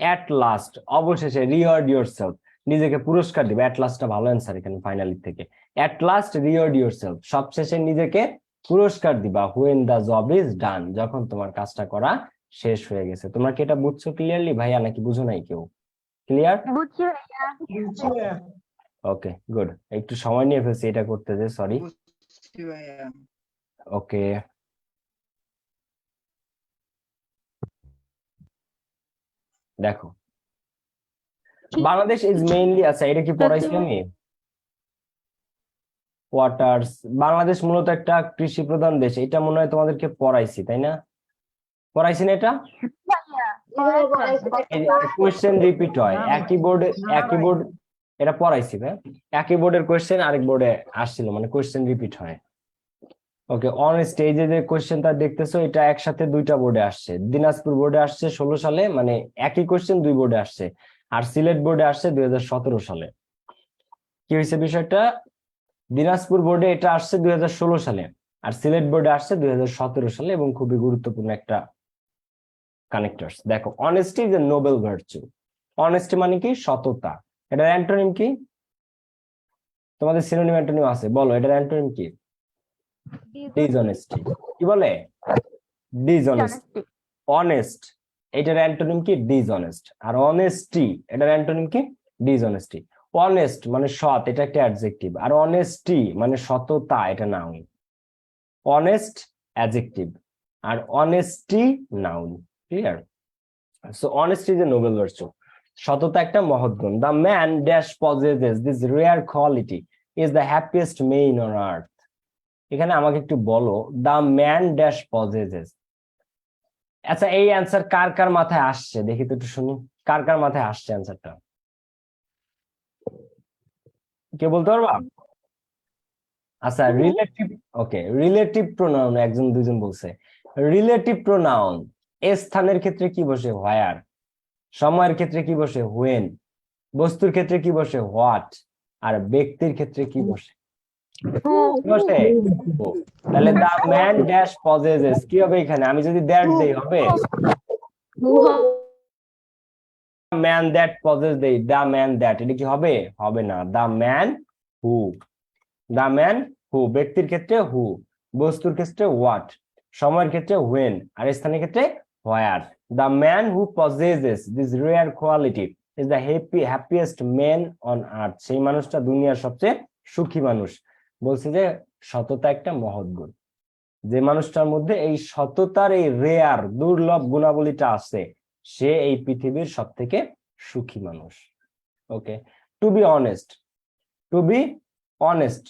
অ্যাট লাস্ট অবশেষে, রিওয়ার্ড ইউরসেলফ নিজেকে পুরস্কার দিবে, অ্যাট লাস্টটা ভালো অ্যান্সার এখানে ফাইনালি থেকে। অ্যাট লাস্ট রিওয়ার্ড ইউরসেলফ, সবশেষে নিজেকে পুরস্কার দিবা, হোয়েন দ্য জব ইজ ডান, যখন তোমার কাজটা করা শেষ হয়ে গেছে। তোমরা কি এটা বুঝছো ক্লিয়ারলি ভাইয়া, নাকি বুঝো নাই কেউ? ক্লিয়ার? বুঝছি ভাইয়া। ওকে গুড, একটু সময় নিয়ে ফেলছি এটা করতে, যে সরি। বুঝছি ভাইয়া। ওকে, দেখো বাংলাদেশ ইজ মেইনলি, আচ্ছা এটা কি পড়াইছি আমি? ওয়াটার্স, বাংলাদেশ মূলত একটা কৃষি প্রধান দেশ, এটা মনে হয় তোমাদেরকে পড়াইছি তাই না? পড়াইছি না এটা? কোয়েশ্চেন রিপিট হয় একই বোর্ডে, একই বোর্ড, এটা পড়াইছি ভাই, একই বোর্ডের কোয়েশ্চেন আরেক বোর্ডে আসছিল, মানে কোয়েশ্চেন রিপিট হয়। ওকে, অন স্টেজে যে কোয়েশ্চেনটা দেখতেছো এটা একসাথে দুইটা বোর্ডে আসছে, দিনাজপুর বোর্ডে আসছে 16 সালে, মানে একই কোয়েশ্চেন দুই বোর্ডে আসছে, আর সিলেট বোর্ডে আসছে 2017 সালে। কি হয়েছে বিষয়টা, দিনাজপুর বোর্ডে এটা আসছে 2016 সালে, আর সিলেট বোর্ডে আসছে 2017 সালে, এবং খুবই গুরুত্বপূর্ণ একটা কানেক্টরস। দেখো, honesty is a noble virtue, honesty মানে কি, সততা। এটার অ্যান্টোনিম কি? তোমাদের সিনোনিম অ্যান্টোনিম আছে, বলো এটার অ্যান্টোনিম কি? ডিসঅনেস্টি। কি বলে? ডিসঅনেস্ট। অনেস্ট, এটার অ্যান্টোনিম কি? ডিসঅনেস্ট। আর অনেস্টি, এটার অ্যান্টোনিম কি? ডিসঅনেস্টি। অনেস্ট মানে সৎ, এটা একটা অ্যাডজেক্টিভ, আর অনেস্টি মানে সততা, এটা নাউন। অনেস্ট অ্যাডজেক্টিভ, আর honesty noun. Clear? So honesty is a noble virtue, সততা একটা মহৎ গুণ। The man dash possesses this rare quality is the happiest man on earth. এখানে আমাকে একটু বলো, দ্য ম্যান ড্যাশ পজেসেস, আচ্ছা এই অ্যান্সার কার কার মাথায় আসছে দেখি তো একটু শুনি, কার কার মাথায় আসছে অ্যান্সারটা, কে বলতে পারবা? আচ্ছা রিলেটিভ, ওকে রিলেটিভ প্রোনাউন একজন দুজন বলছে। রিলেটিভ প্রোনাউন স্থানের ক্ষেত্রে কি বসে হোয়ার, সময়ের ক্ষেত্রে কি বসে হোয়েন, বস্তুর ক্ষেত্রে কি বসে হোয়াট, আর ব্যক্তির ক্ষেত্রে কি বসে বসে who। তাহলে দা ম্যান ড্যাশ পজেসেস কি হবে এখানে, আমি যদি দ্যাট দেই হবে ম্যান দ্যাট পজেস দেই দা ম্যান দ্যাট, এটা কি হবে? হবে না। দা ম্যান হু, দা ম্যান হু ব্যক্তির ক্ষেত্রে হু, বস্তুর ক্ষেত্রে হোয়াট, সময়ের ক্ষেত্রে হোয়েন, আর স্থানের ক্ষেত্রে where. The man who possesses this rare quality is the happiest man on earth, সেই মানুষটা দুনিয়ার সবচেয়ে সুখী মানুষ। বলছে যে সততা একটা মহৎ গুণ, যে মানুষটার মধ্যে এই সততার এই রেয়ার দুর্লভ গুণাবলীটা আছে সে এই পৃথিবীর সব থেকে সুখী মানুষ। Okay, to be honest, to be honest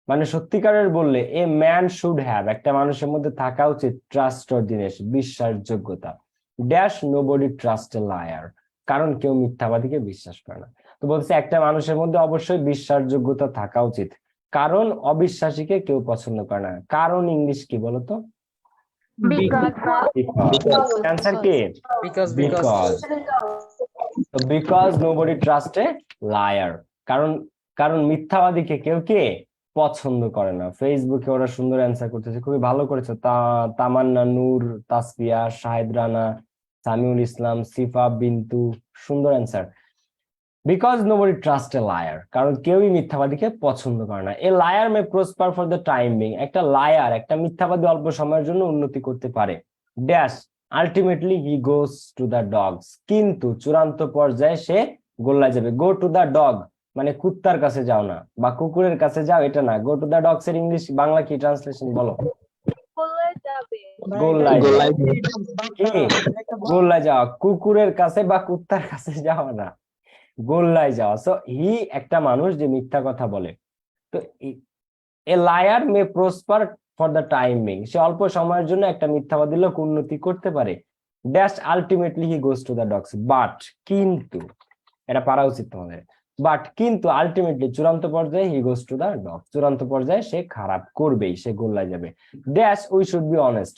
মানে সত্যিকারের বললে এ ম্যান শুড হ্যাভ, একটা মানুষের মধ্যে থাকা উচিত ট্রাস্টওয়ার্দিনেস বিশ্বাসযোগ্যতা, dash nobody trust a liar, কারণ কেউ মিথ্যাবাদীকে বিশ্বাস করে না। তো বলছে একটা মানুষের মধ্যে অবশ্যই বিশ্বাসযোগ্যতা থাকা উচিত, কারণ অবিশ্বাসীকে কেউ পছন্দ করে না। কারণ ইংলিশ কি বলতো? অ্যান্সার কি? Because. Because nobody trust a liar, কারণ কারণ মিথ্যাবাদীকে কেউ কে পছন্দ করে না। ফেসবুকে ওরা সুন্দর অ্যান্সার করতেছে, খুবই ভালো করেছে। তামান্না, নূর, তাসফিয়া, শাহেদ রানা, সামিউল ইসলাম, সিফা বিন্তু, সুন্দর answer. Because nobody trust a liar, কারণ কেউই মিথ্যাবাদীকে পছন্দ করে না। এ liar may prosper for the time being, একটা লায়ার একটা মিথ্যাবাদী অল্প সময়ের জন্য উন্নতি করতে পারে, dash ultimately he goes to the dogs, কিন্তু চূড়ান্ত পর্যায়ে সে গোল্লায় যাবে। গো টু দ্য ডগ মানে কুত্তার কাছে যাও না বা কুকুরের কাছে যাও, এটা না। গো টু দ্য ডগস এর ইংলিশ বাংলা কি ট্রান্সলেশন বলো? গোল্লায় যাওয়া। কি গোল্লায় যাওয়া, কুকুরের কাছে বা কুত্তার কাছে যাওয়া না, গোল্লায় যাওয়া। সো হি একটা মানুষ যে মিথ্যা কথা বলে। তো a liar may prosper for the time being, সে অল্প সময়ের জন্য একটা মিথ্যাবাদী লোক উন্নতি করতে পারে, dash ultimately he goes to the dogs, but কিন্তু, এটা পারা উচিত তোমাদের, বাট কিন্তু আলটিমেটলি চূড়ান্ত পর্যায়ে হি গোস টু দ্য ডগ, চূড়ান্ত পর্যায়ে সে খারাপ করবেই, সে গোল্লায় যাবে। Dash we should be honest,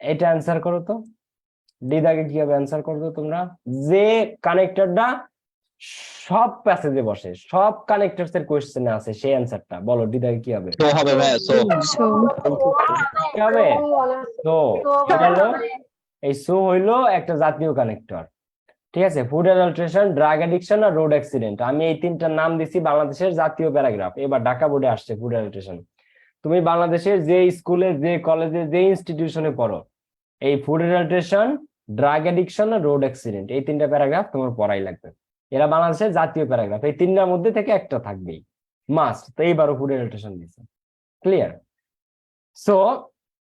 এটা অ্যান্সার করো তো। ডিদাকে কিভাবে অ্যান্সার করবে তোমরা? যে কানেক্টরটা সব প্যাসেজে বসে, সব কানেক্টরস এর কোশ্চেনে আছে, সেই অ্যান্সারটা বলো। ডিদাকে কি হবে? সো হবে ভাই, সো কি হবে? সো হলো, এই সো হইলো একটা জাতীয় কানেক্টর, ঠিক আছে। ফুড অ্যাডাল্ট্রেশন, ড্রাগ অ্যাডিকশন আর রোড অ্যাক্সিডেন্ট, আমি এই তিনটার নাম দিছি বাংলাদেশের জাতীয় প্যারাগ্রাফ। এবার ঢাকা বোর্ডে আসছে ফুড অ্যাডাল্ট্রেশন। তুমি বাংলাদেশের যে স্কুলে, যে কলেজে, যে ইনস্টিটিউশনে পড়ো, এই ফুড অ্যাডাল্ট্রেশন, ড্রাগ অ্যাডিকশন আর রোড অ্যাক্সিডেন্ট, এই তিনটা প্যারাগ্রাফ তোমার পড়াই লাগবে। এরা বাংলাদেশের জাতীয় প্যারাগ্রাফ, এই তিনটার মধ্যে থেকে একটা থাকবেই মাস্ট। তো এইবারও ফুড অ্যাডাল্ট্রেশন দিচ্ছে, ক্লিয়ার? সো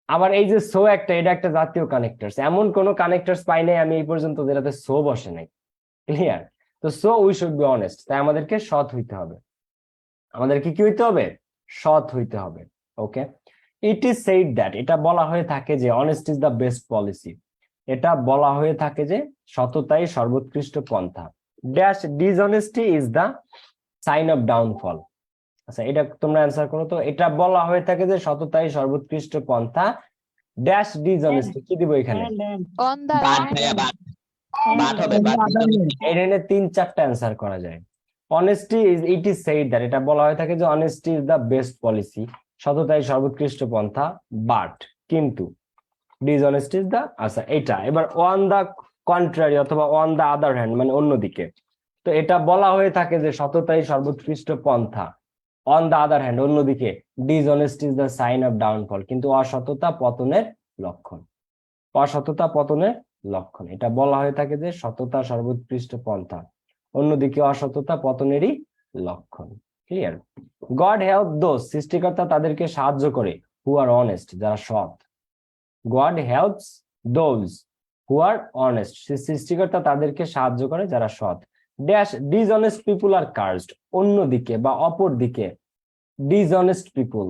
আবার এই যে সো একটা, এটা একটা জাতীয় কানেক্টরস, এমন কোন কানেক্টরস পাই নাই আমি এই পর্যন্ত যেটাতে সো বসে নাই, ক্লিয়ার? তো so we should be honest, তাই আমাদেরকে সৎ হইতে হবে। আমাদেরকে কি হইতে হবে? সৎ হইতে হবে। Okay, it is said that, এটা বলা হয়ে থাকে যে honest is the best policy, এটা বলা হয়ে থাকে যে সততাই সর্বোৎকৃষ্ট পন্থা, dash dishonesty is the sign of downfall. আচ্ছা এটা তোমরা অ্যান্সার করো তো। এটা বলা হয়ে থাকে যে সততাই সর্বোৎকৃষ্ট পন্থা, ড্যাশ ডিসঅনেস্টি, কি দিব এখানে? এখানে 3-4টা অ্যান্সার করা যায়। Honesty is, it is said that, এটা বলা হয়ে থাকে যে honesty is the best policy, সততাই সর্বোৎকৃষ্ট পন্থা, বাট কিন্তু ডিসঅনেস্টি ইজ দ্য, আচ্ছা এটা এবার অন দ্য কন্ট্রারি অথবা অন দ্য আদার হ্যান্ড মানে অন্যদিকে। তো এটা বলা হয়ে থাকে যে সততাই সর্বোৎকৃষ্ট পন্থা, অন দ্য আদার হ্যান্ড অন্যদিকে dishonesty is the sign of downfall, কিন্তু অসততা পতনের লক্ষণ, অসততা পতনের লক্ষণ। এটা বলা হয়ে থাকে যে সততা সর্বোৎকৃষ্ট পন্থা, অন্যদিকে অসততা পতনেরই লক্ষণ, ক্লিয়ার? গড হেল্প দোজ, সৃষ্টিকর্তা তাদেরকে সাহায্য করে, হু আর অনেস্ট, যারা সৎ। God helps those who R honest, সৃষ্টিকর্তা তাদেরকে সাহায্য করে যারা সৎ, ড্যাশ ডিসঅনেস্ট পিপুল আর কার্সড, অন্যদিকে বা অপর দিকে ডিসঅনেস্ট পিপুল,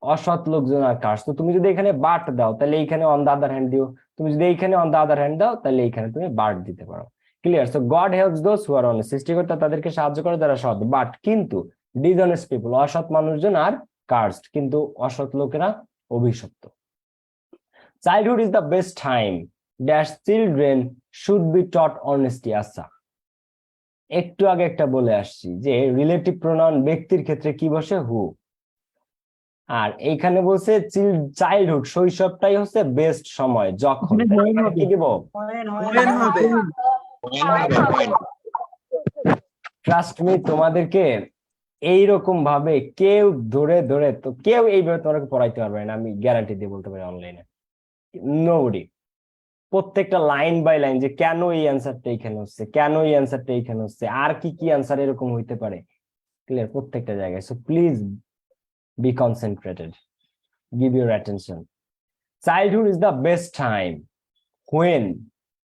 অসৎ লোকজন আর কার্স। তো তুমি যদি এখানে বাট দাও তাহলে এইখানে অন দা আদার হ্যান্ড দিও, তো তুমি যদি এইখানে অন দা আদার হ্যান্ড দাও তাহলে এইখানে তুমি বার্ড দিতে পারো। Clear? So god helps those who R honest, সৃষ্টিকর্তা তাদেরকে সাহায্য করে যারা সৎ, বাট কিন্তু ডিসঅনেস্ট পিপল, অসৎ মানুষজন আর কার্সড, কিন্তু অসৎ লোকেরা অভিশপ্ত। Childhood is the best time dash children should be taught honesty. আচ্ছা, একটু আগে একটা বলে আসছি যে রিলেটিভ প্রোনাউন ব্যক্তির ক্ষেত্রে কি বসে? হু। আর এইখানে বলছে চাইল্ডহুড, শৈশবটাই হচ্ছে বেস্ট সময় যখন। কি দিব? ট্রাস্ট মি, তোমাদেরকে এইরকম ভাবে কেউ ধরে ধরে তো কেউ এইভাবে তোমাকে পড়াইতে পারবে না, আমি গ্যারান্টি দিয়ে বলতে পারি অনলাইনে। নোবডি। প্রত্যেকটা লাইন বাই লাইন যে কেন এই অ্যান্সারটা এইখানে হচ্ছে, কেন এই অ্যান্সারটা এইখানে হচ্ছে, আর কি কি অ্যান্সার এরকম হইতে পারে, ক্লিয়ার? প্রত্যেকটা জায়গায়। So please be concentrated, give your attention. Childhood is the best time when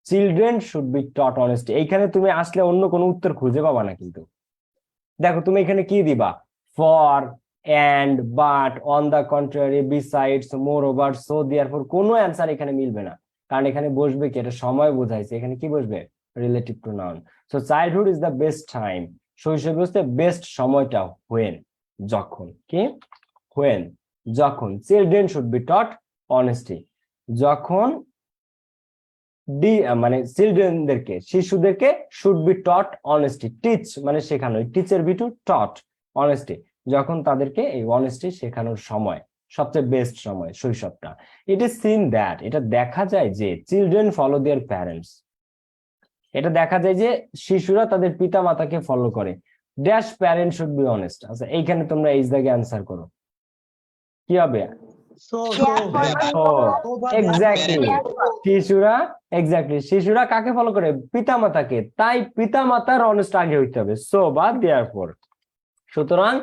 children should be taught honesty. এইখানে তুমি আসলে অন্য কোনো উত্তর খুঁজে পাবা না কিন্তু। দেখো তুমি এখানে কি দিবা? For, and, but, on the contrary, besides, moreover, so, therefore, কোনো অ্যান্সার এখানে মিলবে না, কারণ এখানে বসবে কি? এটা সময় বোঝাইছে, এখানে কি বসবে? Relative pronoun. So childhood is the best time, শৈশবে হচ্ছে বেস্ট সময়টা when, যখন। কি? when, যখন। Children should be taught honesty, যখন মানে চিলড্রেনদেরকে, শিশুদেরকে should be taught honesty, teach মানে শেখানো, টিচের বি টু টট অনেস্টি, যখন তাদেরকে এই অনেস্টি শেখানোর সময়, সবচেয়ে বেস্ট সময় শৈশবটা। ইট ইজ সিন দ্যাট, এটা দেখা যায় যে চিলড্রেন ফলো দেয়ার প্যারেন্টস, এটা দেখা যায় যে শিশুরা তাদের পিতা মাতাকে ফলো করে। Dash parent should be honest. আচ্ছা, এইখানে তোমরা এই জায়গায় অ্যান্সার করো, কি হবে? শিশুরা কাকে ফলো করে? পিতা মাতাকে, তাই পিতা মাতার অনেস্ট আগে হইতে হবে, সো বা দেয়ারফর। সুতরাং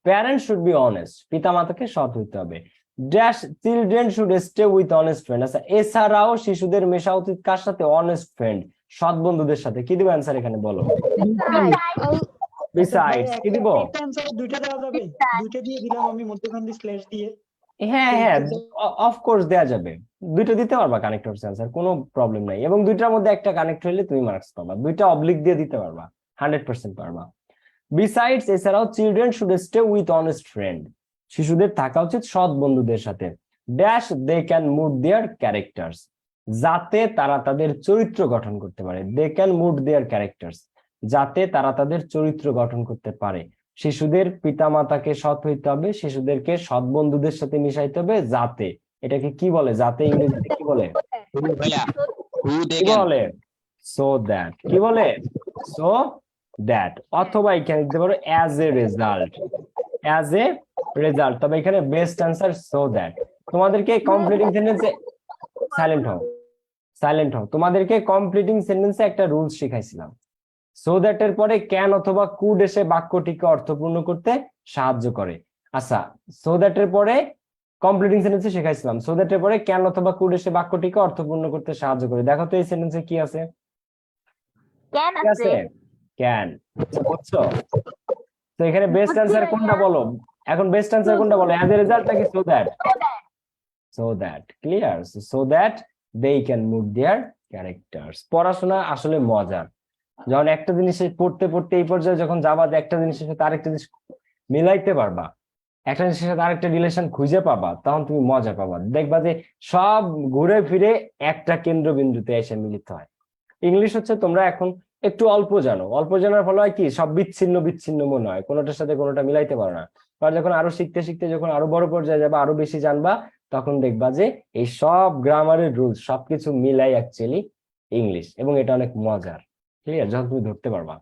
প্যারেন্টস শুড বি অনেস্ট, পিতা মাতাকে সৎ হইতে হবে। Dash children should stay with honest friend. আচ্ছা, এছাড়াও শিশুদের মেশা উচিত কার সাথে? অনেস্ট ফ্রেন্ড, সৎ বন্ধুদের সাথে। কি দিবে অ্যান্সার এখানে বলো? বিসাইডস। কি দিব? দুইটা দেওয়া যাবে, দুইটা দিয়ে দিলাম আমি মধ্যখান দিয়ে স্ল্যাশ দিয়ে। হ্যাঁ হ্যাঁ, অফকোর্স দেওয়া যাবে, দুইটা দিতে পারবা কানেক্টর অ্যান্সার, কোনো প্রবলেম নাই। এবং দুইটার মধ্যে একটা কানেক্ট হইলে তুমি মার্কস পাবা, দুইটা অবলিক দিয়ে দিতে পারবা, 100% পারবা। বিসাইডস, এছাড়াও children should stay with honest friend, শিশুদের থাকা উচিত সৎ বন্ধুদের সাথে। Dash they can mould their characters, যাতে তারা তাদের চরিত্র গঠন করতে পারে। They can mould their characters, যাতে তারা তাদের চরিত্র গঠন করতে পারে। শিশুদের পিতা মাতাকে সৎ হইতে হবে, শিশুদেরকে সৎ বন্ধুদের সাথে মিশাইতে হবে, যাতে, এটাকে কি বলে? যাতে ইংরেজিতে কি বলে? কি বলে? So that. কি বলে? So that. অথবা এখানে দিতে পারো as a result, as a result. তবে এখানে বেস্ট অ্যান্সার সো দ্যাট। তোমাদেরকে কমপ্লিটিং সেন্টেন্সে সাইলেন্ট হও, সাইলেন্ট হও। তোমাদেরকে কমপ্লিটিং সেন্টেন্সে একটা রুলস শিখাইছিলাম, সো দ্যাট এর পরে ক্যান অথবা কুড এসে বাক্যটিকে অর্থপূর্ণ করতে সাহায্য করে। আচ্ছা, সো দ্যাট এর পরে কমপ্লিটিং সেন্টেন্সে শেখাইছিলাম, সো দ্যাট এর পরে ক্যান অথবা কুড এসে বাক্যটিকে অর্থপূর্ণ করতে সাহায্য করে। দেখো তো এই সেন্টেন্সে কি আছে? ক্যান আছে। ক্যান। বুঝছো? তো এখানে বেস্ট অ্যান্সার কোনটা বলো? এখন বেস্ট অ্যান্সার কোনটা বলো? অ্যাজ এ রেজাল্ট নাকি so that? So that. Clear? So that they can move their characters. পড়াশোনা আসলে মজার, যখন একটা জিনিস পড়তে পড়তে এই পর্যায়ে যখন যাবা, যে একটা জিনিসের সাথে আরেকটা জিনিস মিলাইতে পারবা, একটা জিনিসের সাথে আরেকটা রিলেশন খুঁজে পাবা, তখন তুমি মজা পাবা। দেখবা যে সব ঘুরে ফিরে একটা কেন্দ্রবিন্দুতে এসে মিলিত হয়। ইংলিশ হচ্ছে তোমরা এখন একটু অল্প জানো, অল্প জানার ফলে হয় কি, সব বিচ্ছিন্ন বিচ্ছিন্ন মনে হয়, কোনোটার সাথে কোনোটা মিলাইতে পারো না। আর যখন আরো শিখতে শিখতে যখন আরো বড় পর্যায়ে যাবা, আরো বেশি জানবা, তখন দেখবা যে এই সব গ্রামারের রুলস সবকিছু মিলাই অ্যাকচুয়ালি ইংলিশ, এবং এটা অনেক মজার। ক্লিয়ার? যখন তুমি ধরতে পারবা।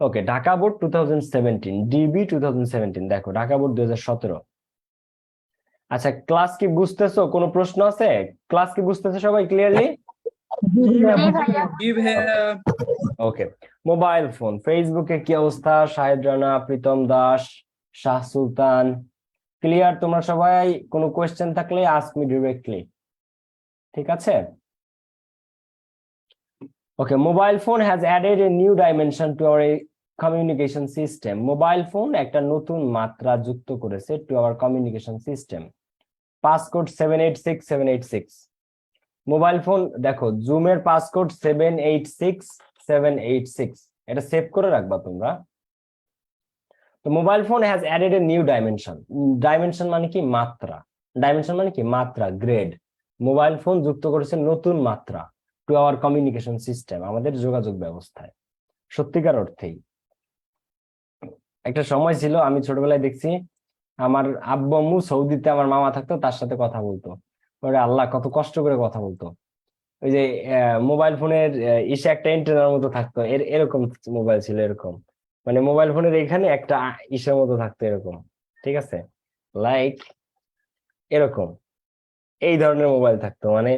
ওকে, ঢাকা বোর্ড 2017, ডিবি 2017। দেখো ঢাকা বোর্ড 2017। আচ্ছা, ক্লাস কি বুঝতেছো? কোনো প্রশ্ন আছে? ক্লাস কি বুঝতেছো সবাই ক্লিয়ারলি? ওকে, মোবাইল ফোন, ফেসবুকে কি অবস্থা? শাহেদ রানা, প্রীতম দাস, শাহ সুলতান। ক্লিয়ার তোমরা সবাই? কোনো কোয়েশ্চেন থাকলে আস্ক মি ডিরেক্টলি, ঠিক আছে? Okay, mobile phone has added a new dimension to our communication system. Mobile phone একটা নতুন মাত্রা যুক্ত করেছে to our communication system. Passcode 786786. Mobile phone দেখো, জুমের পাসকোড 786 এটা সেভ করে রাখবা তোমরা। তো mobile phone has added a new dimension. Dimension মানে কি? মাত্রা। ডাইমেনশন মানে কি? মাত্রা, গ্রেড। মোবাইল ফোন যুক্ত করেছে নতুন মাত্রা টু আওয়ার কমিউনিকেশন সিস্টেম, আমাদের যোগাযোগ ব্যবস্থায়। সত্যিকার অর্থেই একটা সময় ছিল, আমি ছোটবেলায় দেখছি আমার আব্বু আম্মু সৌদিতে, আমার মামা থাকতো, তার সাথে কথা বলতো। ওরে আল্লাহ, কত কষ্ট করে কথা বলতো। ওই যে মোবাইল ফোনের ইসে একটা এন্টেনার মতো থাকতো, এরকম মোবাইল ছিল, এরকম। মানে মোবাইল ফোনের এখানে একটা ইসের মতো থাকতো, এরকম। ঠিক আছে, লাইক এরকম এই ধরনের মোবাইল থাকতো, মানে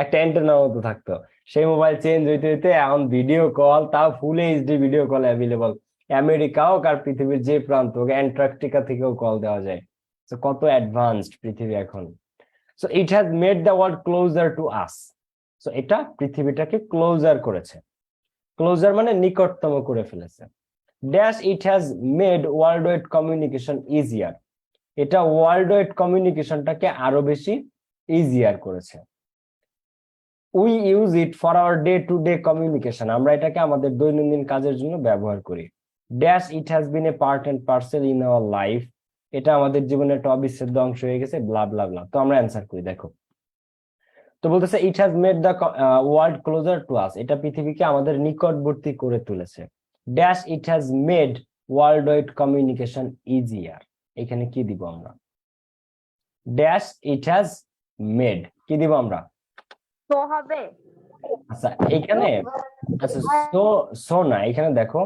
একটা অ্যান্টেনার মতো থাকতো। সেই মোবাইল চেঞ্জ হইতে হইতে এখন ভিডিও কল, তাও full HD video call available. America হোক আর পৃথিবীর যে প্রান্ত হোক, অ্যান্টার্কটিকা থেকেও কল দেওয়া যায়। তো কত অ্যাডভান্সড পৃথিবী এখন। So it has made the world closer to us. So এটা পৃথিবীটাকে ক্লোজার করেছে। ক্লোজার মানে নিকটতম করে ফেলেছে। Dash it has made world wide communication easier. এটা ওয়ার্ল্ড ওয়াইড কমিউনিকেশনটাকে আরো বেশি ইজিয়ার করেছে। We use it for our day to day communication. আমরা এটাকে আমাদের দৈনন্দিন কাজের জন্য ব্যবহার করি। Dash it has been a part and parcel in our life. এটা আমাদের জীবনের একটা অবিচ্ছেদ্য অংশ হয়ে গেছে, ব্লা ব্লা ব্লা। তো আমরা অ্যান্সার করি, দেখো। তো বলতেছে ইট has made the world closer to আস। এটা পৃথিবীকে আমাদের নিকটবর্তী করে তুলেছে। Dash it has made world wide communication easier. এখানে কি দিব আমরা? ড্যাশ ইট হ্যাজ মেড, কি দিব আমরা? তো হবে। আচ্ছা এখানে, আচ্ছা সো না, এখানে দেখো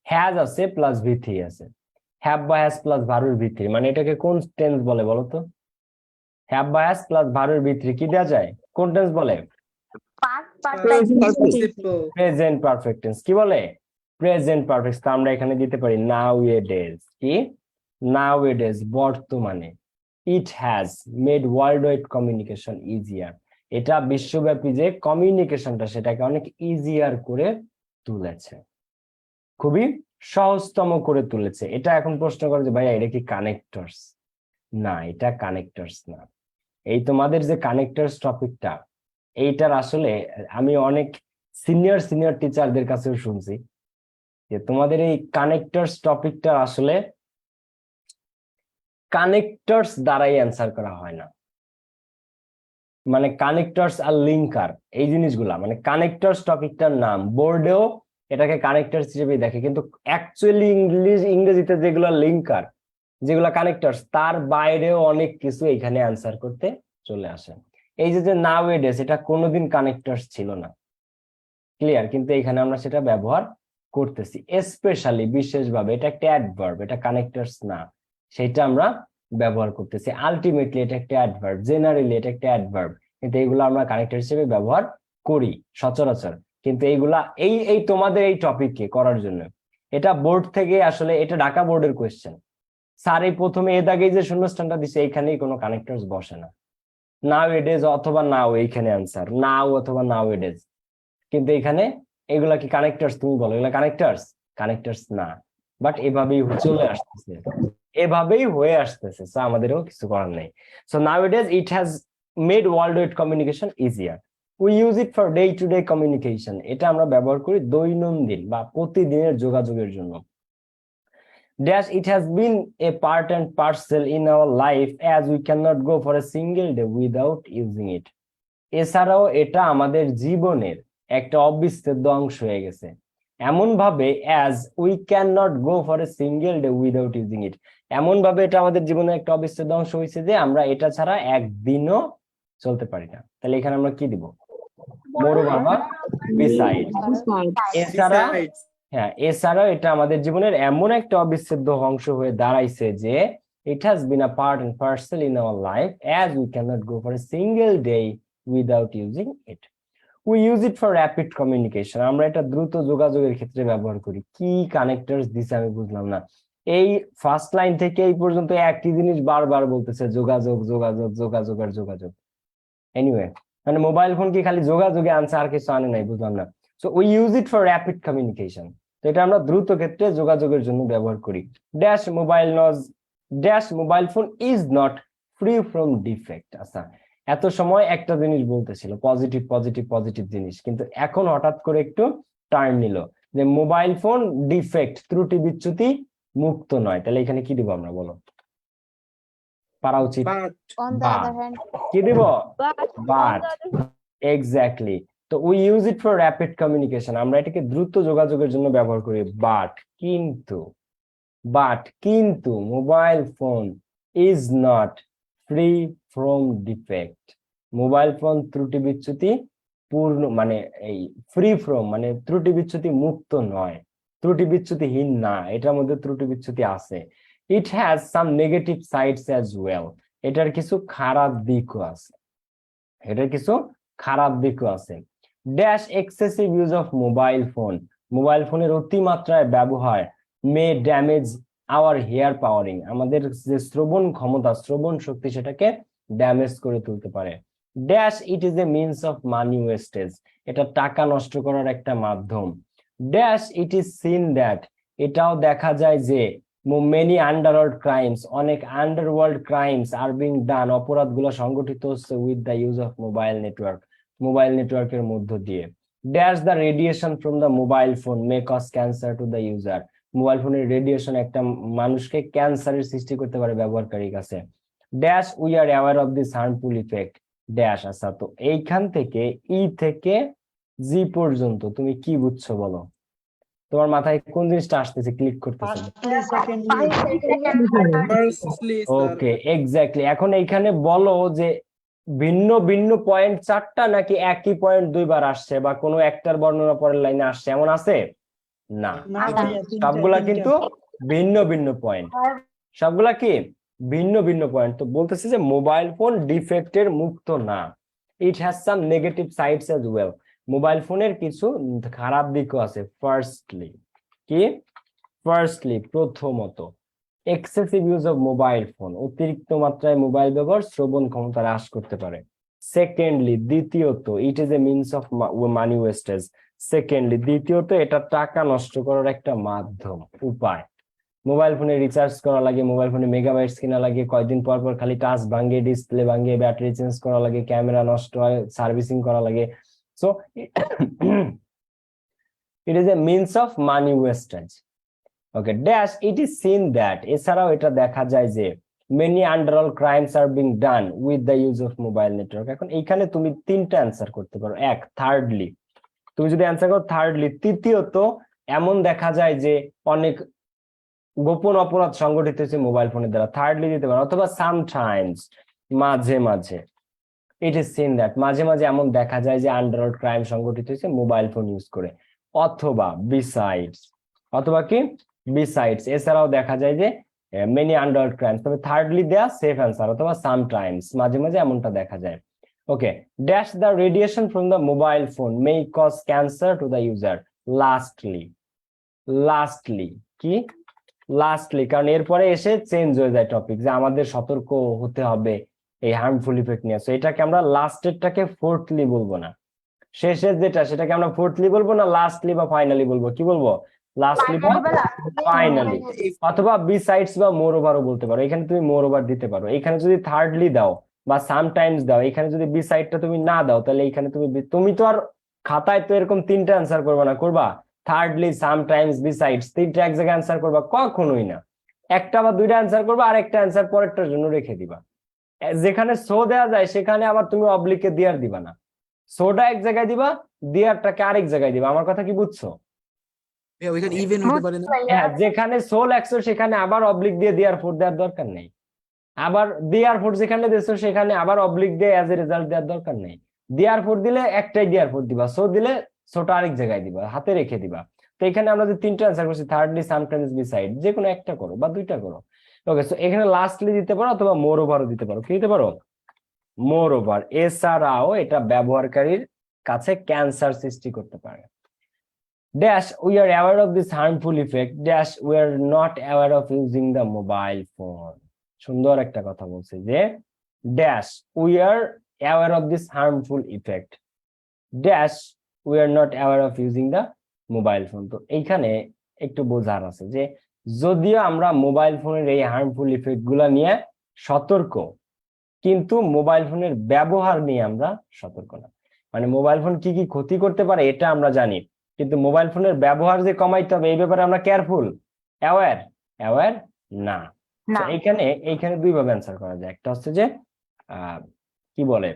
হ্যাজ আছে প্লাস ভি3 আছে। হ্যাভ বা হ্যাজ প্লাস ভার্বের ভি3, মানে এটাকে কোন টেন্স বলে বলো তো? হ্যাভ বা হ্যাজ প্লাস ভার্বের ভি3 কি দেওয়া যায়? কোন টেন্স বলে? Present perfect tense. কি বলে? Present perfect. তো আমরা এখানে দিতে পারি নাও এ ডেজ। কি? নাও এ ডেজ, বর্তমানে। ইট has made world wide communication easier. এটা বিশ্বব্যাপী যে কমিউনিকেশনটা, সেটাকে অনেক ইজিয়ার করে তুলেছে, খুবই সহজতম করে তুলেছে। এটা এখন প্রশ্ন করে যে ভাইয়া এটা কি কানেক্টরস? না, এটা কানেক্টরস না। এই তোমাদের যে কানেক্টরস টপিকটা, এইটার আসলে আমি অনেক সিনিয়র টিচারদের কাছেও শুনছি যে তোমাদের এই কানেক্টরস টপিকটা আসলে কানেক্টরস দ্বারাই অ্যান্সার করা হয় না। মানে কানেক্টরস আর লিঙ্কার, এই জিনিসগুলা, মানে কানেক্টরস টপিকটার নাম বোর্ডেও এটাকে কানেক্টরস হিসেবে দেখে, কিন্তু অ্যাকচুয়ালি ইংরেজিতে যেগুলো লিঙ্কার, যেগুলো কানেক্টরস, তার বাইরেও অনেক কিছু এখানে অ্যান্সার করতে চলে আসে। এই যে নাও এ ডেজ, এটা কোনোদিন কানেক্টরস ছিল না, ক্লিয়ার? কিন্তু এখানে আমরা সেটা ব্যবহার করতেছি, স্পেশালি, বিশেষভাবে। এটা একটা অ্যাডভার্ব, এটা কানেক্টরস না, সেটা আমরা ব্যবহার করতেছি। আলটিমেটলি এটা একটা অ্যাডভার্ব, জেনারেলি এটা একটা অ্যাডভার্ব, কিন্তু এইগুলো আমরা কানেক্টর হিসেবে ব্যবহার করি সচরাচর। কিন্তু এইগুলা এই তোমাদের এই টপিককে করার জন্য, এটা বোর্ড থেকে আসলে, এটা ঢাকা বোর্ডের কোয়েশ্চেন। স্যার এই প্রথমে এ দাগে যে শূন্যস্থানটা দিচ্ছে, এইখানেই কোনো কানেক্টরস বসে না। নাও এ ডেজ অথবা নাও, এইখানে অ্যান্সার নাও অথবা নাও এ ডেজ। কিন্তু এখানে এগুলা কি কানেক্টরস? তুমি বলো এগুলা কানেক্টরস? কানেক্টরস না, বাট এভাবেই চলে আসতেছে, এভাবেই হয়ে আসতেছে। সো আমাদেরও কিছু করার নেই। So nowadays it has made world wide communication easier. We use it for day to day communication. এটা আমরা ব্যবহার করি দৈনন্দিন বা প্রতিদিনের যোগাযোগের জন্য। Dash it has been a part and parcel in our life as we can not go for a single day without using it. এছাড়াও এটা আমাদের জীবনের একটা অবিচ্ছেদ্য অংশ হয়ে গেছে, এমন ভাবে as we can not go for a single day without using ইট। এমন ভাবে এটা আমাদের জীবনের একটা অবিচ্ছেদ্য অংশ হয়েছে যে আমরা এটা ছাড়া একদিনও চলতে পারি না। তাহলে এখানে আমরা কি দিব? Moreover, beside. এছাড়া, হ্যাঁ, এছাড়াও এটা আমাদের জীবনের এমন একটা অবিচ্ছেদ্য অংশ হয়ে দাঁড়াইছে যে it has been a part and parcel in our life as we can not go for a single day without using it. We use it for rapid communication. আমরা এটা দ্রুত যোগাযোগের ক্ষেত্রে ব্যবহার করি। কি কানেক্টরস দিছে আমি বুঝলাম না। এই ফার্স্ট লাইন থেকে এই পর্যন্ত একই জিনিস বারবার বলতেছে, যোগাযোগ যোগাযোগ যোগাযোগ আর যোগাযোগ। এনিওয়ে, মানে মোবাইল ফোন কি খালি যোগাযোগে আনছে, আর কিছু আনে নাই? বুঝলাম না। So we use it for rapid communication. তো এটা আমরা দ্রুত ক্ষেত্রে যোগাযোগের জন্য ব্যবহার করি। Dash mobile নজ, dash mobile phone is not free from defect. আচ্ছা, এত সময় একটা জিনিস বলতেছিল, পজিটিভ পজিটিভ পজিটিভ জিনিস, কিন্তু এখন হঠাৎ করে একটু টার্ন নিল যে মোবাইল ফোন ডিফেক্ট, ত্রুটি বিচ্যুতি মুক্ত নয়। তাহলে এখানে কি দিব আমরা, বলো? পারা উচিত On the but. other hand, কি দিব? but on but, the other hand, exactly. তো we use it for rapid communication, আমরা এটাকে দ্রুত যোগাযোগের জন্য ব্যবহার করি। বাট কিন্তু mobile phone is not free from defect. Mobile phone ত্রুটি বিচ্যুতি পূর্ণ মানে এই ফ্রি ফ্রম মানে ত্রুটি বিচ্যুতি মুক্ত নয়, ত্রুটি বিচ্যুতিহীন না, এটার মধ্যে ত্রুটি বিচ্যুতি আছে। It has some negative sides as well, এটার কিছু খারাপ দিকও আছে, এটার কিছু খারাপ দিকও আছে। Dash excessive use of mobile phone, mobile ফোনের অতিমাত্রায় ব্যবহার মে ড্যামেজ আওয়ার হেয়ার পাওয়ারিং, আমাদের যে শ্রবণ ক্ষমতা, শ্রবণ শক্তি, সেটাকে ড্যামেজ করে তুলতে পারে। Dash it is a means of money wastage, এটা টাকা নষ্ট করার একটা মাধ্যম। Dash it is seen that, এটাও দেখা যায় যে মেনি আন্ডারওয়ার্ল্ড ক্রাইমস, অনেক আন্ডারওয়ার্ল্ড ক্রাইমস আর বিং ডান, অপরাধগুলো সংগঠিত হচ্ছে with the use of mobile network, mobile নেটওয়ার্কের মধ্য দিয়ে। Dash the radiation from the mobile phone may cause cancer to the user, mobile ফোনের রেডিয়েশন একটা মানুষকে ক্যান্সারের সৃষ্টি করতে পারে ব্যবহারকারীর কাছে। Dash we R aware of this harmful effect dash. আচ্ছা, তো এইখান থেকে ই থেকে জি পর্যন্ত তুমি কি বুঝছো বলো? তোমার মাথায় কোন জিনিসটা আসতেছে, ক্লিক করতেছে? ওকে, এক্স্যাক্টলি। এখন এইখানে বলো যে ভিন্ন ভিন্ন পয়েন্ট চারটা নাকি একই পয়েন্ট দুইবার আসছে, বা কোনো একটার বর্ণনা পরের লাইনে আসছে, এমন আছে? না, সবগুলা কিন্তু ভিন্ন ভিন্ন পয়েন্ট, সবগুলা কি ভিন্ন ভিন্ন পয়েন্ট। তো বলতেছে যে মোবাইল ফোন ডিফেক্টের মুক্ত না, it has some negative sides as well, mobile ফোনের কিছু খারাপ দিকও আছে। ফার্স্টলি প্রথমত excessive use of mobile phone, অতিরিক্ত মাত্রায় মোবাইল ব্যবহার শ্রবণ ক্ষমতা হ্রাস করতে পারে। সেকেন্ডলি দ্বিতীয়ত ইট is a means of money wastage, দ্বিতীয়ত এটা টাকা নষ্ট করার একটা মাধ্যম, উপায়। মোবাইল ফোনে রিচার্জ করা লাগে, মোবাইল ফোনে মেগাবাইটস কিনা লাগে, কয়েকদিন পর পর খালি টাচ ভাঙে, ডিসপ্লে ভাঙে, ব্যাটারি চেঞ্জ করা লাগে, ক্যামেরা নষ্ট হয়, সার্ভিসিং করা লাগে। So it is a means of money wastage. Okay, dash it is seen that, এছাড়াও এটা দেখা যায় যে many underworld crimes R being done with the use of mobile network. এখন এইখানে তুমি তিনটা অ্যান্সার করতে পারো। থার্ডলি, তুমি যদি অ্যান্সার করো থার্ডলি। তৃতীয়ত এমন দেখা যায় যে অনেক গোপন অপরাধ সংগঠিত হচ্ছে মোবাইল ফোনের দ্বারা, থার্ডলি দিতে পারো। অথবা সামটাইমস, মাঝে মাঝে, ইট ইজ সিন দ্যাট, মাঝে মাঝে এমন দেখা যায় যে আন্ডারওয়ার্ল্ড ক্রাইম সংগঠিত হচ্ছে মোবাইল ফোন ইউজ করে। অথবা বিসাইডস, অথবা কি বিসাইডস, এছাড়াও দেখা যায় যে মেনি আন্ডারওয়ার্ল্ড ক্রাইমস। তবে থার্ডলি দেয়া সেফ অ্যান্সার, অথবা সামটাইমস, মাঝে মাঝে এমনটা দেখা যায়। Okay, dash the radiation from the mobile phone may cause cancer to the user. Lastly কি লাস্টলি, কারণ এরপরে এসে চেঞ্জ হয়ে যায় টপিক, যে আমাদের সতর্ক হতে হবে এই হার্মফুল ইফেক্ট নিয়ে। সো এটাকে আমরা লাস্টেরটাকে ফোর্থলি বলবো না, শেষের যেটা সেটাকে আমরা ফোর্থলি বলবো না, লাস্টলি বা ফাইনালি বলবো। কি বলবো? লাস্টলি বা ফাইনালি, অথবা বিসাইডস বা মোর ওভারও বলতে পারো। এখানে তুমি মোর ওভার দিতে পারো। এখানে যদি থার্ডলি দাও বা সামটাইমস দাও, এখানে যদি বিসাইডটা তুমি না দাও, তাহলে এখানে তুমি তো আর খাতায় তো এরকম তিনটা অ্যান্সার করবে না, করবা থার্ডলি, সামটাইমস, বিসাইডস, তিনটা এক জায়গায় অ্যান্সার করবা? কখনোই না। একটা বা দুইটা অ্যান্সার করবা, আর একটা অ্যান্সার পরেরটার জন্য রেখে দিবা। যেখানে সো দেওয়া যায় সেখানে আবার তুমি অবলিকে দিয়ার দিবা না, সোটা এক জায়গায় দিবা, দিয়ারটাকে আরেক জায়গায় দিবা। আমার কথা কি বুঝছো? হ্যাঁ, যেখানে সো লেখছো সেখানে আবার অবলিক দিয়ে দিয়ার ফোর দেওয়ার দরকার নেই। আবার দিয়ার ফোর যেখানে দিয়েছো সেখানে আবার অবলিক দিয়ে অ্যাজ এ রেজাল্ট দেওয়ার দরকার নেই। দিয়ার ফোর দিলে একটাই দিয়ার ফোর দিবা, সো দিলে সোটা আরেক জায়গায় দিবা, হাতে রেখে দিবা। তো এখানে আমরা যে তিনটা অ্যান্সার করছি, থার্ডলি, সামটাইমস, বিসাইড, যে কোনো একটা করো বা দুইটা করো। ওকে, সো এখানে লাস্টলি দিতে পারো, অথবা মোর ওভারও দিতে পারো। কি দিতে পারো? মোর ওভার। এছাড়াও এটা ব্যবহারকারীর কাছে ক্যান্সার সৃষ্টি করতে পারে। Dash we R aware of this harmful effect dash we are not aware of using the mobile phone. সুন্দর একটা কথা বলছে যে dash we R aware of this harmful effect dash we are not aware of using the mobile phone. তো এইখানে একটু বোঝার আছে যে যদিও আমরা মোবাইল ফোনের এই হার্মফুল ইফেক্ট গুলা নিয়ে সতর্ক, কিন্তু মোবাইল ফোনের ব্যবহার নিয়ে আমরা সতর্ক না। মানে মোবাইল ফোন কি কি ক্ষতি করতে পারে এটা আমরা জানি, কিন্তু মোবাইল ফোনের ব্যবহার যে কমাইতে হবে এই ব্যাপারে আমরা কেয়ারফুল, অ্যাওয়্যার অ্যাওয়্যার না। তো না। এইখানে দুই ভাবে অ্যান্সার করা যায়। একটা হচ্ছে যে কি বলে,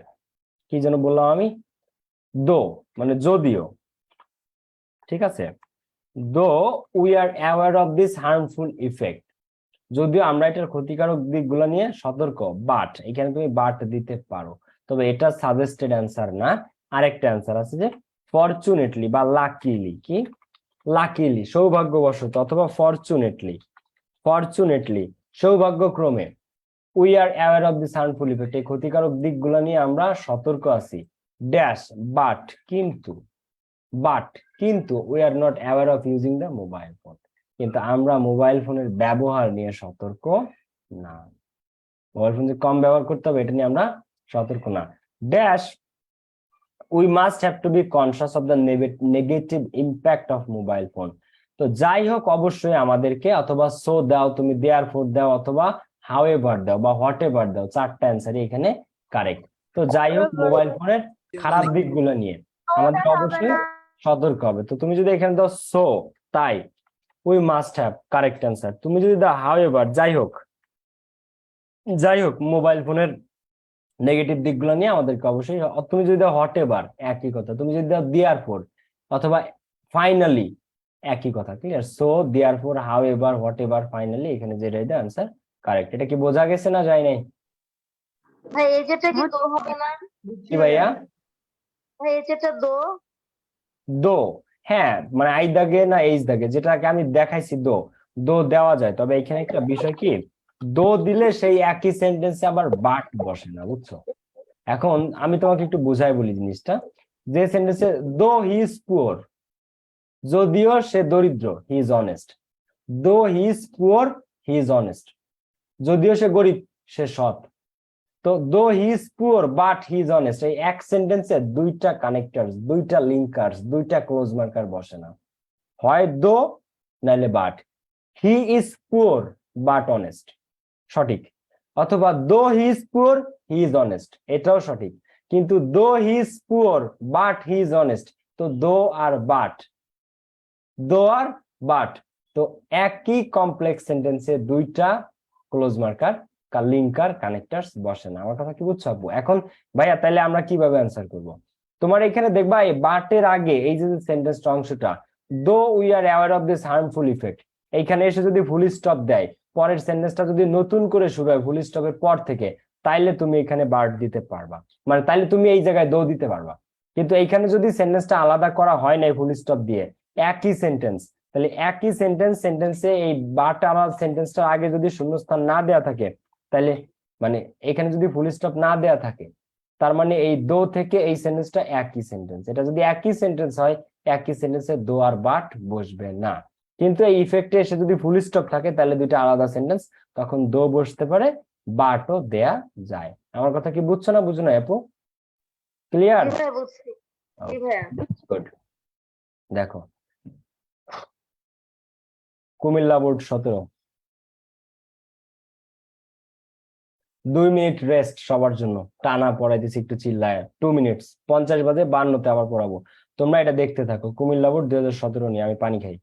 কি যেন বললাম আমি, দো মানে যদিও, ঠিক আছে, though we are aware of this harmful effect, যদিও আমরা এটার ক্ষতিকারক দিকগুলো নিয়ে সতর্ক, বাট এখানে তুমি বাট দিতে পারো, তবে এটা সাজেস্টেড অ্যান্সার না। আরেকটা অ্যান্সার আছে যে ফরচুনেটলি বা লাকিলি, কি লাকিলি সৌভাগ্যবশত, অথবা ফরচুনেটলি ফরচুনেটলি সৌভাগ্যক্রমে, we are aware of this harmful effect, এই ক্ষতিকারক দিকগুলো নিয়ে আমরা সতর্ক আছি, ড্যাশ বাট কিন্তু we are not aware of using the mobile phone, কিন্তু আমরা মোবাইল ফোনের ব্যবহার নিয়ে সতর্ক না। মোবাইল ফোন যে কম ব্যবহার করতে হবে এটা নিয়ে আমরা সতর্ক না। Dash we must have to B conscious of the negative impact of mobile phone. তো যাই হোক অবশ্যই আমাদেরকে অথবা সো দাও, তুমি দেয়ার ফোর দাও, অথবা হাউ এভার দাও বা হোয়াট এভার দাও, চারটা অ্যান্সারই এখানে কারেক্ট। তো যাই হোক মোবাইল ফোনের খারাপ দিকগুলো নিয়ে আমাদের অবশ্যই সতর্ক হবে। তো তুমি যদি এখানে দাও সো, তাই, we must have, correct answer. তুমি যদি দাও হাউ এভার, যাই হোক মোবাইল ফোনের নেগেটিভ দিকগুলো নিয়ে আমাদেরকে অবশ্যই, তুমি যদি দাও হট এভার একই কথা, তুমি যদি দাও দেয়ার ফোর অথবা ফাইনালি একই কথা, clear. So therefore, however, whatever, finally, এখানে যেটাই দাও অ্যান্সার কারেক্ট। এটা কি বোঝা গেছে না যায় নাই? ভাই এই যেটা কি দো হবে না? কি ভাইয়া? ভাই এই যেটা দো। দো, হ্যাঁ, মানে আই দাগে না এইচ দাগে, যেটাকে আমি দেখাইছি দো, দো দেওয়া যায়, তবে এখানে একটা বিষয় কি, দো দিলে সেই একই সেন্টেন্সে আবার বাট বসে না, বুঝছো? এখন আমি তোমাকে একটু বুঝাই বলি জিনিসটা, যে সেন্টেন্সে দো হি ইজ পুয়ার, যদিও সে দরিদ্র, হি ইজ অনেস্ট, দো he is poor he is honest, যদিও সে গরিব সে সৎ। তো দো he is poor but he is honest, এই এক সেন্টেন্সে দুইটা কানেক্টরস, দুইটা লিঙ্কার্স, দুইটা ক্লোজ মার্কার বসে না, হয় দো নাইলে but. He is poor but honest, সঠিক, অথবা দো he is poor he is honest, এটাও সঠিক। কিন্তু দো he is poor but he is honest, তো দো আর বাট, দো আর বাট, তো একই কমপ্লেক্স সেন্টেন্সে দুইটা ক্লোজ মার্কার, লিঙ্কার, কানেক্টরস বসে না। আমার কথা কি বুঝছো আপু? এখন ভাইয়া তাহলে আমরা কিভাবে অ্যান্সার করব? তোমার এখানে দেখবা এই বাটের আগে এই যে সেন্টেন্সটা অংশটা, though we are aware of this harmful effect, এইখানে এসে যদি ফুল স্টপ দেয়, পরের সেন্টেন্সটা যদি নতুন করে শুরু হয় ফুল স্টপের পর থেকে, তাইলে তুমি এখানে বার্ড দিতে পারবা, মানে তাইলে তুমি এই জায়গায় দো দিতে পারবা। কিন্তু এইখানে যদি সেন্টেন্সটা আলাদা করা হয় না ফুল স্টপ দিয়ে, একই সেন্টেন্স, তাহলে একই সেন্টেন্সে এই বাট আমার সেন্টেন্সটার আগে যদি শূন্যস্থান না দেয়া থাকে, তাহলে মানে এখানে যদি ফুল স্টপ না দেয়া থাকে, তার মানে এই দো থেকে এই সেন্টেন্সটা একই সেন্টেন্স। এটা যদি একই সেন্টেন্স হয়, একই সেন্টেন্সে দো আর বাট বসবে না। কিন্তু এই ইফেক্টে এসে যদি ফুল স্টপ থাকে তাহলে দুইটা আলাদা সেন্টেন্স, তখন দো বসতে পারে, বাটও দেয়া যায়। আমার কথা কি বুঝছো না বুঝো না আপু? ক্লিয়ার? জি ভাইয়া বুঝছি। জি ভাইয়া। গুড। দেখো কুমিল্লা বোর্ড 17, 2 মিনিট রেস্ট সবার জন্য, টানা পড়াইতেছি একটু চিল্লায়, 2 মিনিটস, 50 বাজে 52তে আবার পড়াবো। তোমরা এটা দেখতে থাকো, কুমিল্লা বোর্ড 2017 নিয়ে। আমি পানি খাই।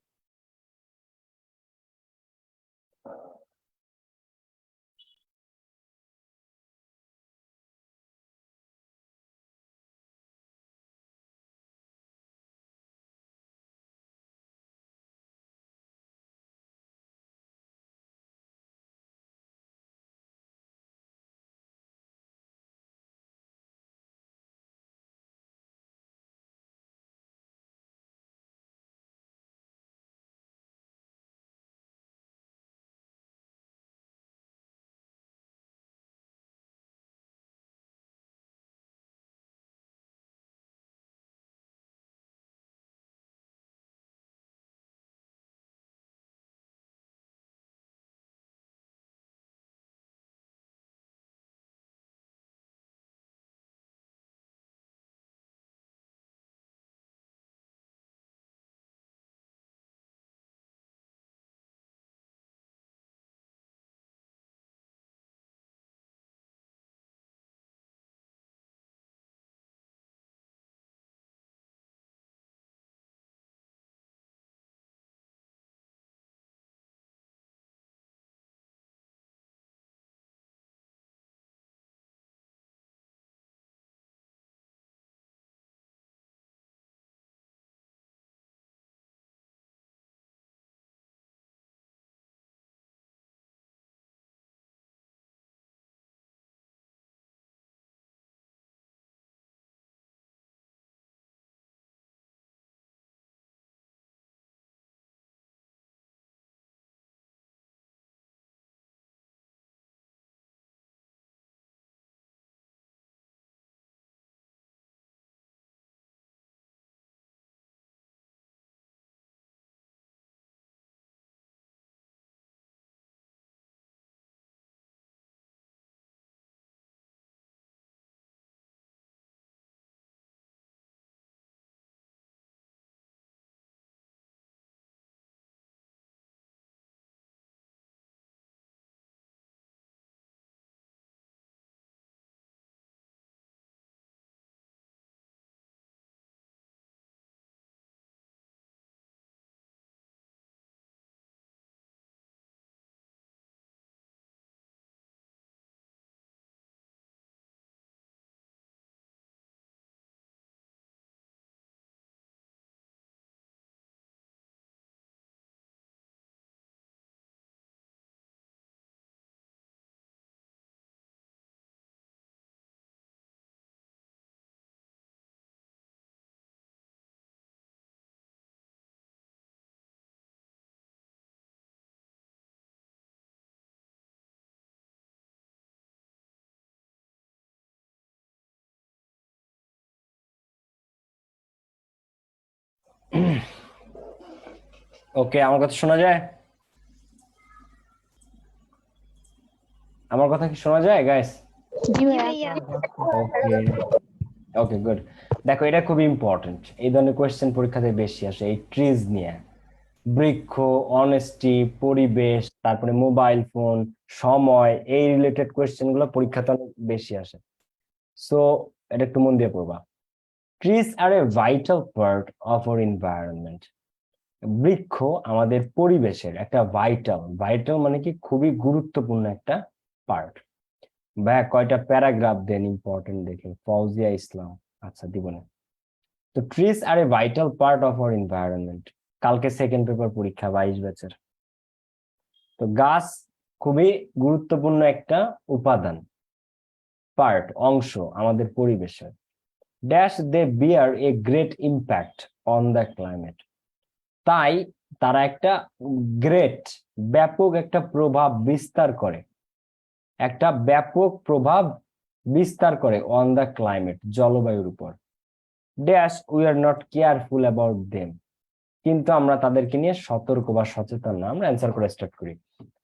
ওকে, আমার কথা শোনা যায়? আমার কথা কি শোনা যায় গাইস? জি ভাইয়া ওকে ওকে গুড। দেখো এটা খুব ইম্পর্টেন্ট, এই ধরনের কোয়েশ্চেন পরীক্ষাতে বেশি আসে এই ট্রিজ নিয়ে। বৃক্ষ, অনেস্টি, পরিবেশ, তারপরে মোবাইল ফোন, সময়, এই রিলেটেড কোয়েশ্চেন গুলো পরীক্ষাতে অনেক বেশি আসে। সো এটা একটু মন দিয়ে পড়বা। Trees are a vital part of our environment. বৃক্ষ আমাদের পরিবেশের একটা ভাইটাল মানে কি খুবই গুরুত্বপূর্ণ একটা পার্ট। ভাইয়া কয়টা প্যারাগ্রাফ দেন ইম্পর্টেন্ট দেখে, ফৌজিয়া ইসলাম। আচ্ছা দিব না। তো trees are a vital part of our environment, কালকে সেকেন্ড পেপার পরীক্ষা 22 ব্যাচের। তো গাছ খুবই গুরুত্বপূর্ণ একটা উপাদান, পার্ট, অংশ আমাদের পরিবেশের। Dash they bear a great impact on the climate, তাই তারা একটা গ্রেট, ব্যাপক একটা প্রভাব বিস্তার করে, একটা ব্যাপক প্রভাব বিস্তার করে অন দ্য ক্লাইমেট, জলবায়ুর উপর। Dash we are not careful about them, কিন্তু আমরা তাদেরকে নিয়ে সতর্ক বা সচেতন না। আমরা অ্যান্সার করে স্টার্ট করি।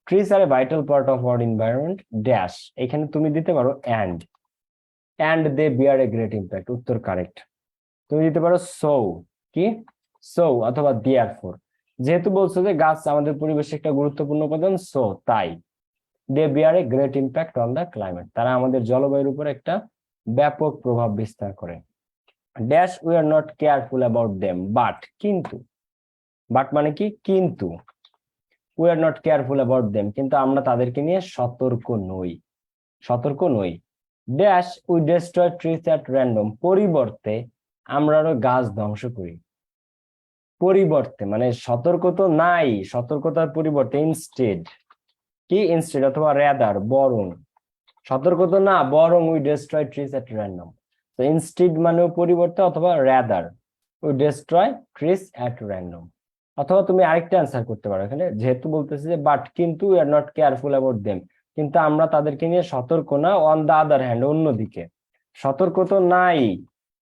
Trees are a vital part of our environment dash, এখানে তুমি দিতে পারো and they bear a great impact, উত্তর কারেক্ট। তুমি দিতে পারো সো, কি সো অথবা দেয়ারফর, যেহেতু বলছো যে গাছ আমাদের পরিবেশে একটা গুরুত্বপূর্ণ উপাদান, সো তাই they bear a great impact on the climate, তারা আমাদের জলবায়ুর উপর একটা ব্যাপক প্রভাব বিস্তার করে। Dash we are not careful about them, but, কিন্তু, বাট মানে কি কিন্তু, we are not careful about them, কিন্তু আমরা তাদেরকে নিয়ে সতর্ক নই। Dash we destroy trees at random, পরিবর্তে আমরা আরো গাছ ধ্বংস করি। পরিবর্তে মানে সতর্ক তো নাই, সতর্কতার পরিবর্তে ইনস্টেড, কি ইনস্টেড অথবা রেদার, বরং, সতর্ক তো না বরং we destroy trees at random. তো ইনস্টেড মানেও পরিবর্তে, অথবা rather we destroy trees at random. অথবা তুমি আরেকটা অ্যান্সার করতে পারো এখানে, যেহেতু বলতেছে যে বাট কিন্তু we are not careful about them, কিন্তু আমরা তাদেরকে নিয়ে সতর্ক না, অন দা আদার হ্যান্ড, অন্যদিকে, সতর্ক তো নাই,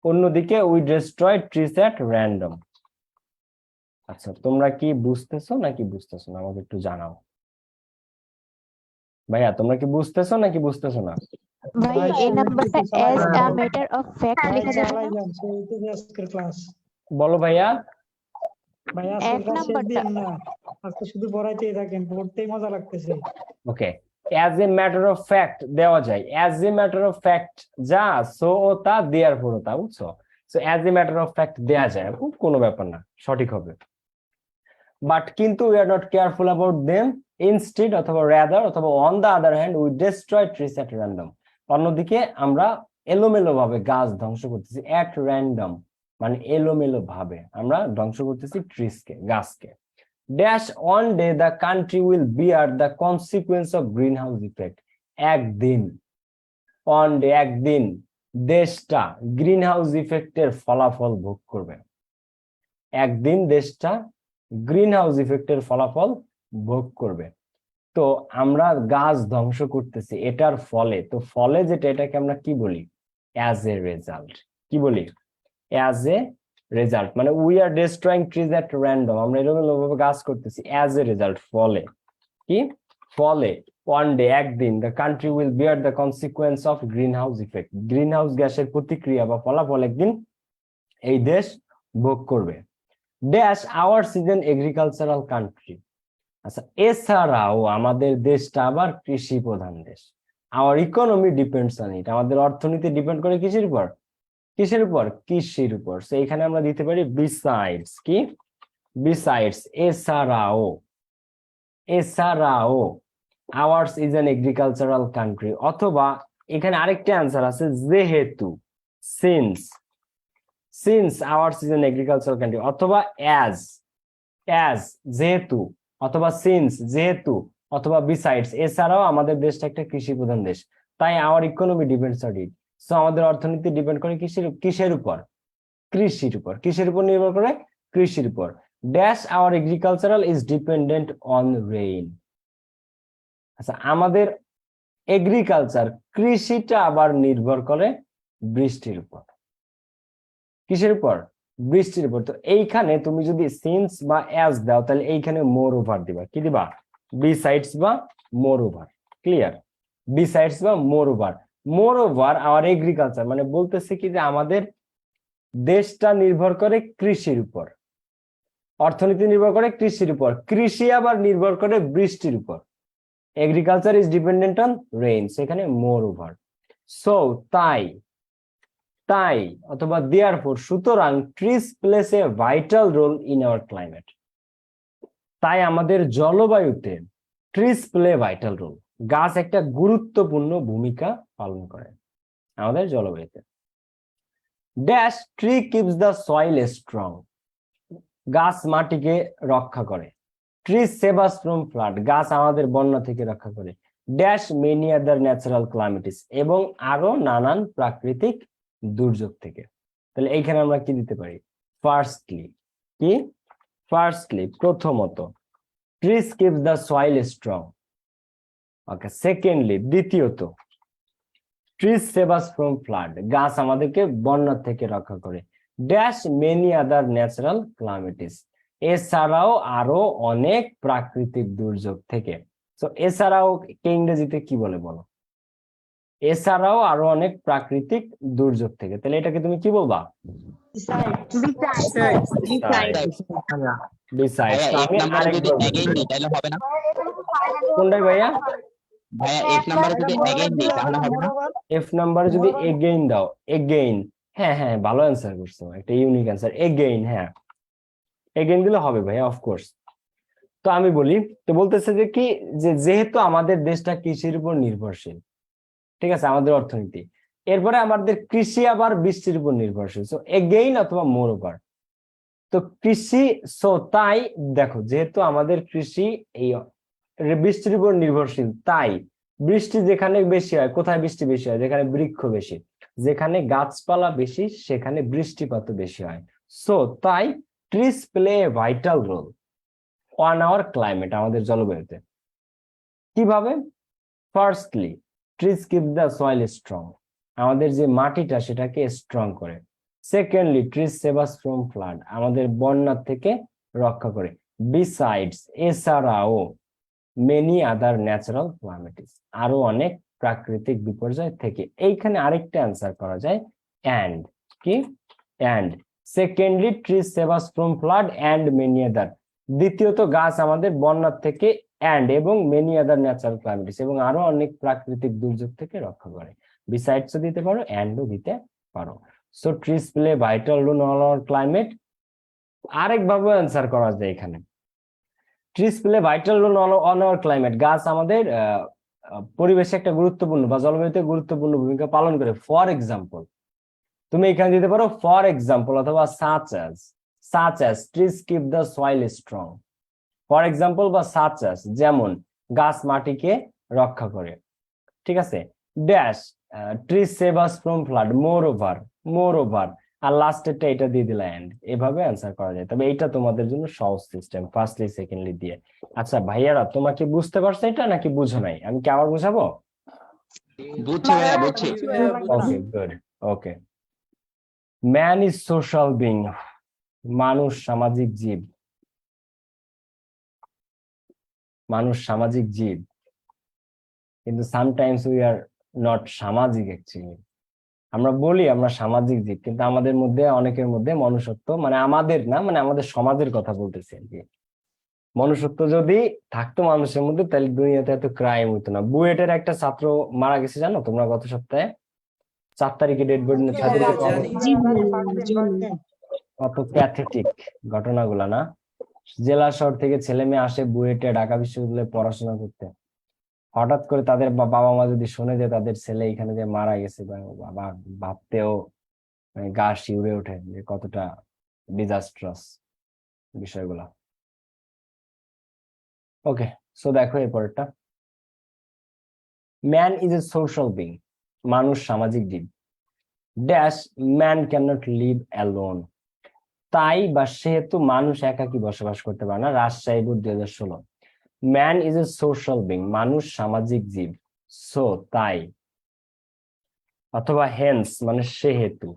অন্যদিকে we destroy trees at random. আচ্ছা তোমরা কি বুঝতেছো নাকি বুঝতেছো না আমাকে একটু জানাও। ভাইয়া তোমরা কি বুঝতেছো নাকি বুঝতেছো না? ভাই এই নাম্বারটা as a matter of fact লেখা যাবে না? আজকের ক্লাস বলো ভাইয়া। ভাইয়া আজকের এক ক্লাস শেষ নাম্বারটা দিন না, আজকে শুধু পড়াইতেই থাকেন, পড়তেই মজা লাগতেছে। Okay, as a matter of fact দেওয়া যায়, as a matter of fact যা, সো ও তা, দেয়ার ফোর তা, বুঝছো? So as a matter of fact দেয়া যায়, কোনো ব্যাপার না, সঠিক হবে। বাট কিন্তু we are not careful about them, instead অথবা রাদার অথবা on the other hand we destroy trees at random, অন্যদিকে আমরা এলোমেলো ভাবে গাছ ধ্বংস করতেছি। অ্যাট র্যান্ডম মানে এলোমেলো ভাবে আমরা ধ্বংস করতেছি ট্রিজকে, গাছকে। Dash one day the country will bear the consequence of green house effect, একদিন, ওয়ান ডে একদিন, দেশটা গ্রিন হাউস ইফেক্টের ফলাফল ভোগ করবে। একদিন দেশটা গ্রিন হাউস ইফেক্টের ফলাফল ভোগ করবে। তো আমরা গাছ ধ্বংস করতেছি এটার ফলে, তো ফলে যেটা, এটাকে আমরা কি বলি? As a result. কি বলি? অ্যাজ এ রেজাল্ট মানে we are destroying trees at random, আমরা এরকম গাছ করতেছি অ্যাজ এ রেজাল্ট, ফলে, কি ফলে, ওয়ান ডে একদিন, the country will bear the consequence of green house effect, green house গ্যাসের প্রতিক্রিয়া বা ফলাফল একদিন এই দেশ ভোগ করবে। Dash our season agricultural country, আচ্ছা এছাড়াও আমাদের দেশটা আবার কৃষি প্রধান দেশ। Hour economy depends on it, আমাদের অর্থনীতি ডিপেন্ড করে কিসের উপর? কিসের উপর? কৃষির উপর। সো এখানে আমরা দিতে পারি বিসাইডস, কি বিসাইডস, এছাড়াও, এছাড়াও hours is an agricultural country, অথবা এখানে আরেকটা অ্যান্সার আছে যেহেতু, since, since hours is an agricultural country, অথবা অ্যাজ, অ্যাজ যেহেতু, অথবা সিন্স যেহেতু, অথবা বিসাইডস এছাড়াও আমাদের দেশটা একটা কৃষি প্রধান দেশ, তাই hour economy depends on it. So আমাদের অর্থনীতি ডিপেন্ড করে কিসের উপর? কৃষির উপর। কিসের উপর নির্ভর করে? কৃষির উপর। Dash our agricultural is dependent on rain, আচ্ছা আমাদের এগ্রিকালচার কৃষিটা আবার নির্ভর করে বৃষ্টির উপর। কিসের উপর? বৃষ্টির উপর। তো এইখানে তুমি যদি সিন্স বা অ্যাজ দাও তাহলে এইখানে মোর ওভার দিবা, কি দিবা? বিসাইডস বা মোর ওভার। ক্লিয়ার? বিসাইডস বা মোর over. More over our agriculture, মানে বলতেছে কি যে আমাদের দেশটা নির্ভর করে কৃষির উপর, অর্থনীতি নির্ভর করে কৃষির উপর, কৃষি আবার নির্ভর করে বৃষ্টির উপর। Agriculture is dependent on rain, সেখানে মোর ওভার। সো তাই, তাই অথবা দেয়ারফর, সুতরাং trees plays a vital role in our climate. তাই আমাদের জলবায়ুতে ট্রিজ প্লে ভাইটাল রোল, গাছ একটা গুরুত্বপূর্ণ ভূমিকা পালন করে আমাদের জলবায়ুতে। Dash tree keeps the soil strong, গাছ মাটিকে রক্ষা করে। Tree save us from flood, গাছ আমাদের বন্যা থেকে রক্ষা করে। ড্যাশ মেনি আদার ন্যাচারাল ক্লাইমেটিস, এবং আরো নানান প্রাকৃতিক দুর্যোগ থেকে। তাহলে এইখানে আমরা কি দিতে পারি? ফার্স্টলি, কি? ফার্স্টলি, প্রথমত, trees keeps the soil strong. Okay, secondly, দ্বিতীয়ত, trees save us from flood, গাছ আমাদেরকে বন্যা থেকে রক্ষা করে। Dash many other natural calamities, এছাড়াও আরো অনেক প্রাকৃতিক দুর্যোগ থেকে। তো এছাড়াও কে ইংরেজিতে কি বলে বলো? এছাড়াও আরো অনেক প্রাকৃতিক দুর্যোগ থেকে, তাহলে এটাকে তুমি কি বলবা? Besides. তো আমি আরেকবার বলছি। কোনটাই ভাইয়া? এফ নাম্বার যদি এগেইন দাও, এগেইন, হ্যাঁ হ্যাঁ, ভালো অ্যান্সার করছো, একটা ইউনিক অ্যান্সার, এগেইন। হ্যাঁ, এগেইন দিলে হবে ভাইয়া, অফকোর্স। তো আমি বলি, তো বলতেছে যে কি, যে যেহেতু আমাদের দেশটা কৃষির উপর নির্ভরশীল, ঠিক আছে, আমাদের অর্থনীতি, এরপরে আমাদের কৃষি আবার বৃষ্টির উপর নির্ভরশীল, সো এগেইন অথবা মোর ওভার। তো কৃষি, সো তাই দেখো, যেহেতু আমাদের কৃষি এই বৃষ্টির উপর নির্ভরশীল, তাই বৃষ্টি যেখানে বেশি হয়, কোথায় বৃষ্টি বেশি হয়? যেখানে বৃক্ষ বেশি, যেখানে গাছপালা বেশি, সেখানে বৃষ্টিপাত বেশি হয়। সো তাই trees play a vital role on our climate, আমাদের জলবায়ুতে। কিভাবে? Firstly, trees keep the soil strong, আমাদের যে মাটিটা সেটাকে স্ট্রং করে। Secondly, trees save us from flood, আমাদের বন্যা থেকে রক্ষা করে। বিসাইডস, এছাড়াও, মেনি আদার ন্যাচারাল ক্লাইমেটিস, আরো অনেক প্রাকৃতিক বিপর্যয় থেকে। এইখানে আরেকটা অ্যান্সার করা যায়, অ্যান্ড, কি? And. Secondly, trees save us from flood and many other, দ্বিতীয়ত, গাছ আমাদের বন্যার থেকে, অ্যান্ড, এবং মেনি আদার ন্যাচারাল ক্লাইমেটিস, এবং আরো অনেক প্রাকৃতিক দুর্যোগ থেকে রক্ষা করে। বিসাইডসও দিতে পারো, অ্যান্ডও দিতে পারো। So trees play vital role on our climate. আরেকভাবে অ্যান্সার করা যায় এখানে, trees play vital role on our climate, গাছ আমাদের পরিবেশে একটা গুরুত্বপূর্ণ বা জলবায়ুতে গুরুত্বপূর্ণ ভূমিকা পালন করে। ফর এক্সাম্পল, তুমি এখানে দিতে পারো ফর এক্সাম্পল, অথবা such as trees keep the soil strong. For example বা সাচ অ্যাজ, যেমন গাছ মাটিকে রক্ষা করে, ঠিক আছে। Dash trees save us from flood, moreover, আর লাস্টেরটা এটা দিয়ে দিলা এন্ড। এভাবে অ্যান্সার করা যায়, তবে এইটা তোমাদের জন্য সহজ সিস্টেম, ফার্স্টলি সেকেন্ডলি দিয়ে। আচ্ছা ভাইয়ারা, তোমাকে বুঝতে পারছো এটা নাকি বুঝো নাই? আমি কি আবার বুঝাবো? বুঝছি ভাইয়া, বুঝছি। Okay, good. Okay, man is social being, মানুষ সামাজিক জীব। মানুষ সামাজিক জীব, কিন্তু সামটাইমস উই আর নট সামাজিক অ্যাকচুয়ালি। আমরা বলি আমরা সামাজিক জীব, কিন্তু আমাদের মধ্যে, অনেকের মধ্যে মনুষ্যত্ব, মানে আমাদের না, মানে আমাদের সমাজের কথা বলতেছি আর কি। মনুষ্যত্ব যদি থাকতো মানুষের মধ্যে, তাহলে দুনিয়াতে এত ক্রাইম হতো না। বুয়েটের একটা ছাত্র মারা গেছে, জানো তোমরা? গত সপ্তাহে 4 তারিখে ডেড বডি, কত প্যাথেটিক ঘটনাগুলা না? জেলা শহর থেকে ছেলে মেয়ে আসে বুয়েটে, ঢাকা বিশ্ববিদ্যালয়ে পড়াশোনা করতে, হঠাৎ করে তাদের বাবা মা যদি শুনে যে তাদের ছেলে এখানে যে মারা গেছে, বাবা ভাবতেও মানে গা শিউরে ওঠে যে কতটা ডিজাস্ট্রাস বিষয়গুলা। ওকে, সো দেখো এরপরটা, man is a social being, মানুষ সামাজিক জীব। Dash man can not live alone, তাই বা সেহেতু মানুষ একাকী বসবাস করতে পারে না। Rajshahi board 2016। Man is a social being, মানুষ সামাজিক জীব। সো তাই, অথবা হেন্স মানে সেহেতু,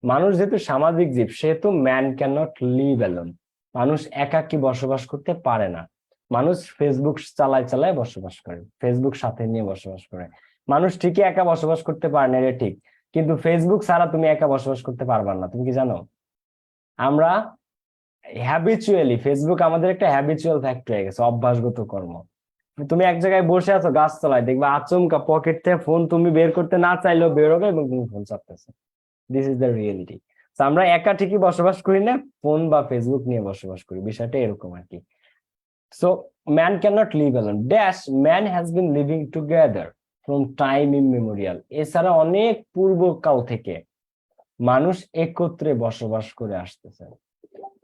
মানুষ যেহেতু সামাজিক জীব সেহেতু man can not live alone. মানুষ একাকী বসবাস করতে পারে না। মানুষ ফেসবুক চালায় বসবাস করে, ফেসবুক সাথে নিয়ে বসবাস করে। মানুষ ঠিকই একা বসবাস করতে পারে না, এটা ঠিক, কিন্তু ফেসবুক ছাড়া তুমি একা বসবাস করতে পারবা না। তুমি কি জানো আমরা হ্যাবিচুয়ালি, ফেসবুক আমাদের একটা হ্যাবিচুয়াল ফ্যাক্ট হয়ে গেছে, অভ্যাসগত কর্ম। তুমি এক জায়গায় বসে আছো গাছ তলায়, দেখবে আচমকা পকেট থেকে ফোন তুমি বের করতে না চাইলেও বের হবে এবং তুমি ফোন চাপতেছো। This is the reality. আমরা একা ঠিকই বসবাস করি না, ফোন বা ফেসবুক নিয়ে বসবাস করি, বিষয়টা এরকম আর কি। So man can not live alone dash man has been living together from time immemorial. এছাড়া অনেক পূর্বকাল থেকে মানুষ একত্রে বসবাস করে আসতেছে।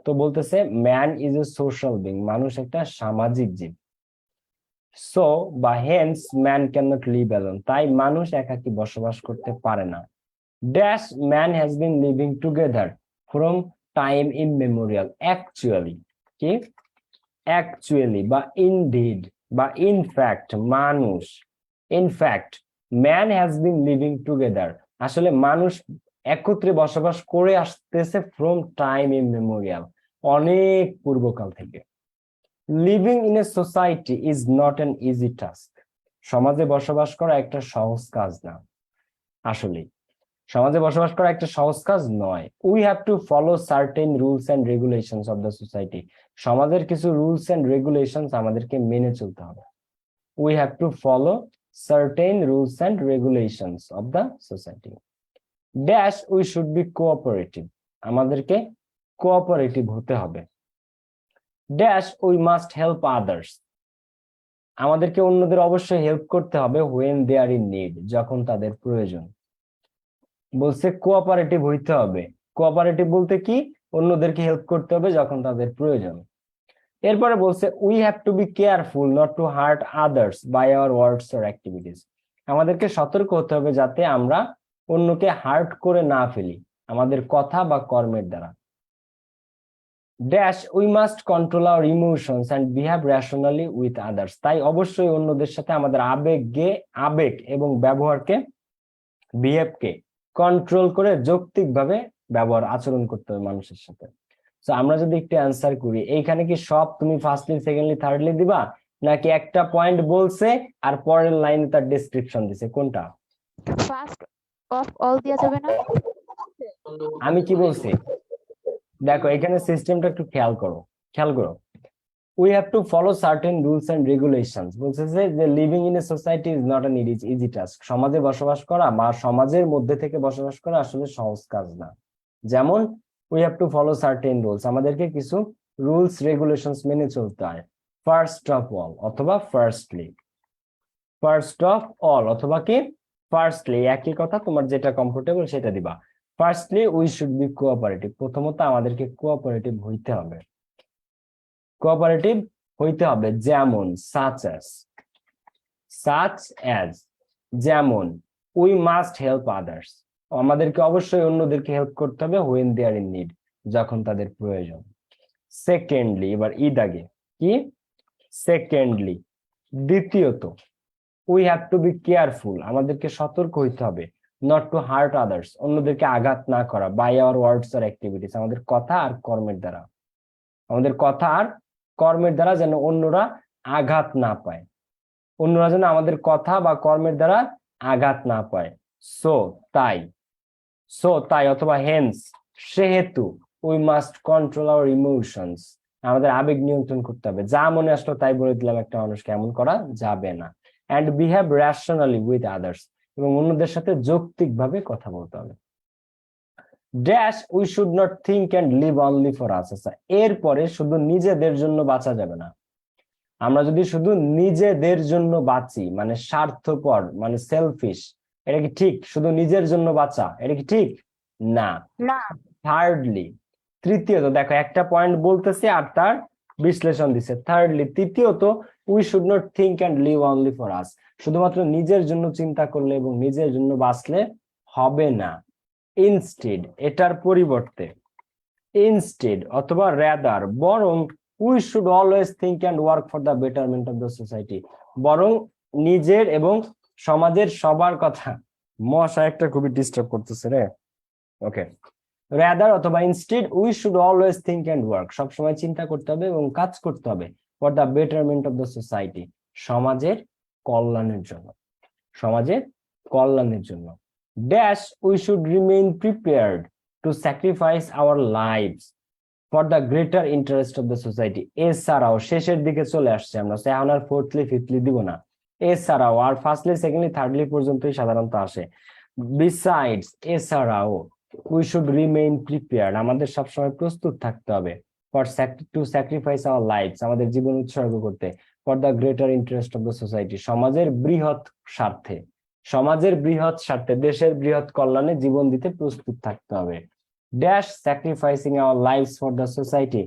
তো বলতেছে man is a social being, মানুষ একটা সামাজিক জীব। সো বা hence man can not live alone, তাই মানুষ একাকী বসবাস করতে পারে না। Dash man has been living together from time immemorial. Actually কি, অ্যাকচুয়ালি বা ইনডিড বা ইনফ্যাক্ট মানুষ, in fact man has been living together, আসলে মানুষ একত্রে বসবাস করে আসতেছে ফ্রম টাইম ইমমেমোরিয়াল, অনেক পূর্বকাল থেকে। Living in a society is not an easy task, সমাজে বসবাস করা একটা সহজ কাজ না। আসলে সমাজে বসবাস করা একটা সহজ কাজ নয়। We have to follow certain rules and regulations of the society, সমাজের কিছু রুলস এন্ড রেগুলেশনস আমাদেরকে মেনে চলতে হবে। We have to follow certain rules and regulations of the society. Dash we should be cooperative, আমাদেরকে কোঅপারেটিভ হতে হবে। Dash we must help others, আমাদেরকে অন্যদের অবশ্যই হেল্প করতে হবে when they are in need, যখন তাদের প্রয়োজন। বলছে কোঅপারেটিভ হইতে হবে, কোঅপারেটিভ বলতে কি, অন্যদেরকে হেল্প করতে হবে যখন তাদের প্রয়োজন। এরপরে বলছে we have to be careful not to hurt others by our words or activities, আমাদেরকে সতর্ক হতে হবে যাতে আমরা অন্যকে হার্ট করে না ফেলি আমাদের কথা বা কর্মের দ্বারা। Dash we must control hour emotions and behave rationally with others, তাই অবশ্যই অন্যদের সাথে আমাদের আবেগ এবং ব্যবহারকে, বিহেভকে কন্ট্রোল করে যৌক্তিকভাবে আচরণ করতে হবে মানুষের সাথে। তো আমরা যদি একটু অ্যান্সার করি, এইখানে কি সব তুমি ফার্স্টলি সেকেন্ডলি থার্ডলি দিবা, নাকি একটা পয়েন্ট বলছে আর পরের লাইনে তার ডেসক্রিপশন দিছে, কোনটা? ফার্স্ট অফ অল দেওয়া যাবে না? আমি কি বলছি দেখো, এখানে সিস্টেমটা একটু খেয়াল করো। We have to follow certain rules and regulations, বলছে যে living in a society is not an easy task, সমাজে বসবাস করা বা সমাজের মধ্যে থেকে বসবাস করা আসলে সহজ কাজ না। যেমন we have to follow certain rules, আমাদেরকে কিছু রুলস রেগুলেশনস মেনে চলতে হয়। ফার্স্ট অফ অল অথবা ফার্স্টলি, ফার্স্ট অফ অল অথবা কি ফার্স্টলি, একই কথা, তোমার যেটা কমফোর্টেবল সেটা দিবা। Firstly we should be cooperative, প্রথমত আমাদেরকে কোঅপারেটিভ হইতে হবে, কোঅপারেটিভ হইতে হবে। যেমন সাচ অ্যাজ, যেমন উই মাস্ট হেল্প আদার্স, আমাদেরকে অবশ্যই অন্যদেরকে হেল্প করতে হবে when they are in need, যখন তাদের প্রয়োজন। সেকেন্ডলি, এবার দাগে কি, সেকেন্ডলি দ্বিতীয়ত, we have to be careful, আমাদেরকে সতর্ক হইতে হবে, নট টু হার্ট আদার্স, অন্যদেরকে আঘাত না করা, by our words or activities, আমাদের কথা আর কর্মের দ্বারা, যেন অন্যরা আঘাত না পায়, অন্যরা যেন আমাদের কথা বা কর্মের দ্বারা আঘাত না পায়। সো তাই অথবা হেন্স সেহেতু we must control hour emotions, আমাদের আবেগ নিয়ন্ত্রণ করতে হবে, যা মনে আসলো তাই বলে দিলাম একটা মানুষকে, এমন করা যাবে না। And behave rationally with others, এবং অন্যদের সাথে যৌক্তিকভাবে কথা বলতে হবে। Dash we should not think and live only for us, এরপরে শুধু নিজেদের জন্য বাঁচা যাবে না। আমরা যদি শুধু নিজেদের জন্য বাঁচি মানে স্বার্থপর, মানে সেলফিশ, এটা কি ঠিক? শুধু নিজের জন্য বাঁচা, এটা কি ঠিক? না। থার্ডলি, তৃতীয়ত, দেখো একটা পয়েন্ট বলতেছে আর তার বিশ্লেষণ দিছে। থার্ডলি, তৃতীয়ত, we should not think and live only for us, শুধুমাত্র নিজের জন্য চিন্তা করলে এবং নিজের জন্য বাঁচলে হবে না। ইনস্টেড, এটার পরিবর্তে, ইনস্টেড অথবা রেদার, বরং we should always think and work for the betterment of the society, বরং নিজের এবং সমাজের সবার কথা। মশা একটা খুবই ডিস্টার্ব করতেছে রে। ওকে, রাদার অথবা instead we should always think and work, সবসময় চিন্তা করতে হবে এবং কাজ করতে হবে for the betterment of the society, সমাজের কল্যাণের জন্য, সমাজের কল্যাণের জন্য। Dash we should remain prepared to sacrifice our lives for the greater interest of the society. এছাড়াও শেষের দিকে চলে আসছে আমরা, এখন আর ফোর্থলি ফিফথলি দিব না, এছাড়াও, আর ফার্স্টলি সেকেন্ডলি থার্ডলি পর্যন্তই সাধারণত আসে। বিসাইডস, এছাড়াও, উই শুড রিমেইন প্রিপেয়ার্ড, আমাদের সবসময় প্রস্তুত থাকতে হবে for to sacrifice our lifes, আমাদের জীবন উৎসর্গ করতে for the greater interest of the society, সমাজের বৃহৎ স্বার্থে, সমাজের বৃহৎ স্বার্থে, দেশের বৃহৎ কল্যাণে জীবন দিতে প্রস্তুত থাকতে হবে। Dash sacrificing our lifes for the society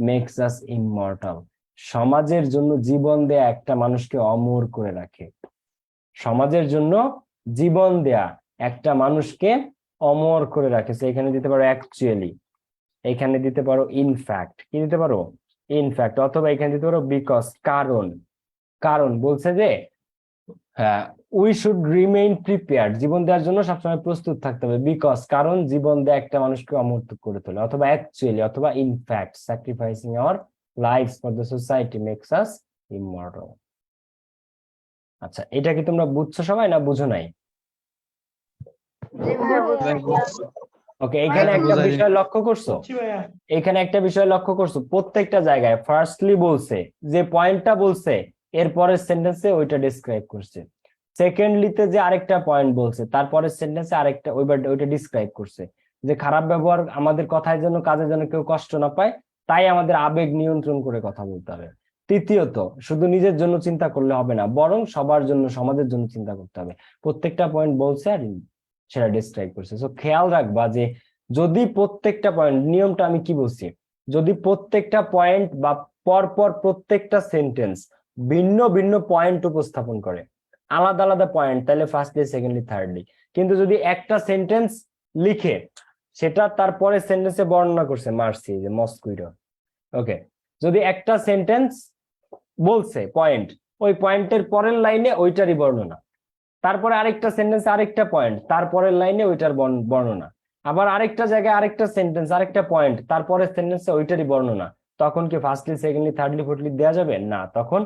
makes us immortal, সমাজের জন্য জীবন দেয়া একটা মানুষকে অমর করে রাখে, সমাজের জন্য জীবন দেয়া একটা মানুষকে অমর করে রাখে। এখানে দিতে পারো অ্যাকচুয়ালি, এখানে দিতে পারো ইনফ্যাক্ট, কি দিতে পারো ইনফ্যাক্ট, অথবা এখানে দিতে পারো বিকজ, কারণ, কারণ বলছে যে উই শুড রিমেইন প্রিপেয়ার্ড, জীবন দেওয়ার জন্য সবসময় প্রস্তুত থাকতে হবে, বিকজ, কারণ জীবন দেয়া একটা মানুষকে অমর করে তোলে, অথবা অ্যাকচুয়ালি, অথবা in fact sacrificing our lifes for the society makes us immortal. আচ্ছা, এটা কি তোমরা বুঝছো সবাই না বুঝো নাই? জি ভাইয়া বুঝছি। ওকে, এখানে একটা বিষয় লক্ষ্য করছো, এখানে একটা বিষয় লক্ষ্য করছো, প্রত্যেকটা জায়গায় ফার্স্টলি বলছে, যে পয়েন্টটা বলছে এরপরের সেন্টেন্সে ওইটা ডিসক্রাইব করছে, সেকেন্ডলিতে যে আরেকটা পয়েন্ট বলছে তারপরের সেন্টেন্সে আরেকটা ওইটা ডিসক্রাইব করছে, যে খারাপ ব্যবহার আমাদের কথায় যেন কাজে যেন কেউ কষ্ট না পায়, তাই আমাদের আবেগ নিয়ন্ত্রণ করে কথা বলতে হবে। তৃতীয়ত, শুধু নিজের জন্য চিন্তা করলে হবে না, বরং সবার জন্য, সমাজের জন্য চিন্তা করতে হবে। প্রত্যেকটা পয়েন্ট বলছে আর সেটা ডিসক্রাইব করছে। সো খেয়াল রাখবা যে যদি প্রত্যেকটা পয়েন্ট, নিয়মটা আমি কি বলছি, যদি প্রত্যেকটা পয়েন্ট বা পরপর প্রত্যেকটা সেন্টেন্স ভিন্ন ভিন্ন পয়েন্ট উপস্থাপন করে, আলাদা আলাদা পয়েন্ট, তাহলে ফার্স্টলি সেকেন্ডলি থার্ডলি। কিন্তু যদি একটা সেন্টেন্স লিখে সেটা তারপরে সেন্টেন্সে বর্ণনা করছে, মার্সি যে মস্কুইটো, ওকে, যদি একটা সেন্টেন্স বলছে পয়েন্ট, ওই পয়েন্টের পরের লাইনে ওইটারই বর্ণনা, তারপরে আরেকটা সেন্টেন্স আরেকটা পয়েন্ট, তারপরের লাইনে ওইটার বর্ণনা, আবার আরেকটা জায়গায় আরেকটা সেন্টেন্স আরেকটা পয়েন্ট, তারপরের সেন্টেন্সে ওইটারই বর্ণনা, তখন কি ফার্স্টলি সেকেন্ডলি থার্ডলি ফোর্থলি দেওয়া যাবে না? তখন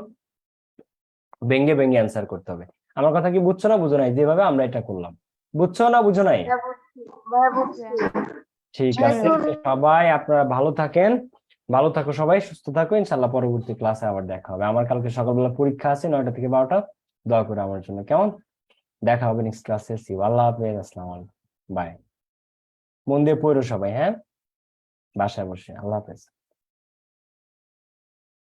ভেঙ্গে ভেঙ্গে অ্যান্সার করতে হবে। আমার কথা কি বুঝছো না বুঝো নাই? যেভাবে আমরা এটা করলাম, বুঝছো না বুঝো নাই? ভাইয়া বুঝছি। ঠিক আছে, সবাই আপনারা ভালো থাকেন, ভালো থাকো সবাই, সুস্থ থাকো, ইনশাল্লাহ পরবর্তী ক্লাসে আবার দেখা হবে। আমার কালকে সকালবেলা পরীক্ষা আছে 9টা থেকে 12টা, দয়া করে আমার জন্য, কেমন? দেখা হবে নেক্সট ক্লাসে। সি আল্লাহ হাফেজ, আসসালামু আলাইকুম, বাই। মন দিয়ে পড়ো সবাই, হ্যাঁ, বাসায় বসে। আল্লাহ হাফেজ।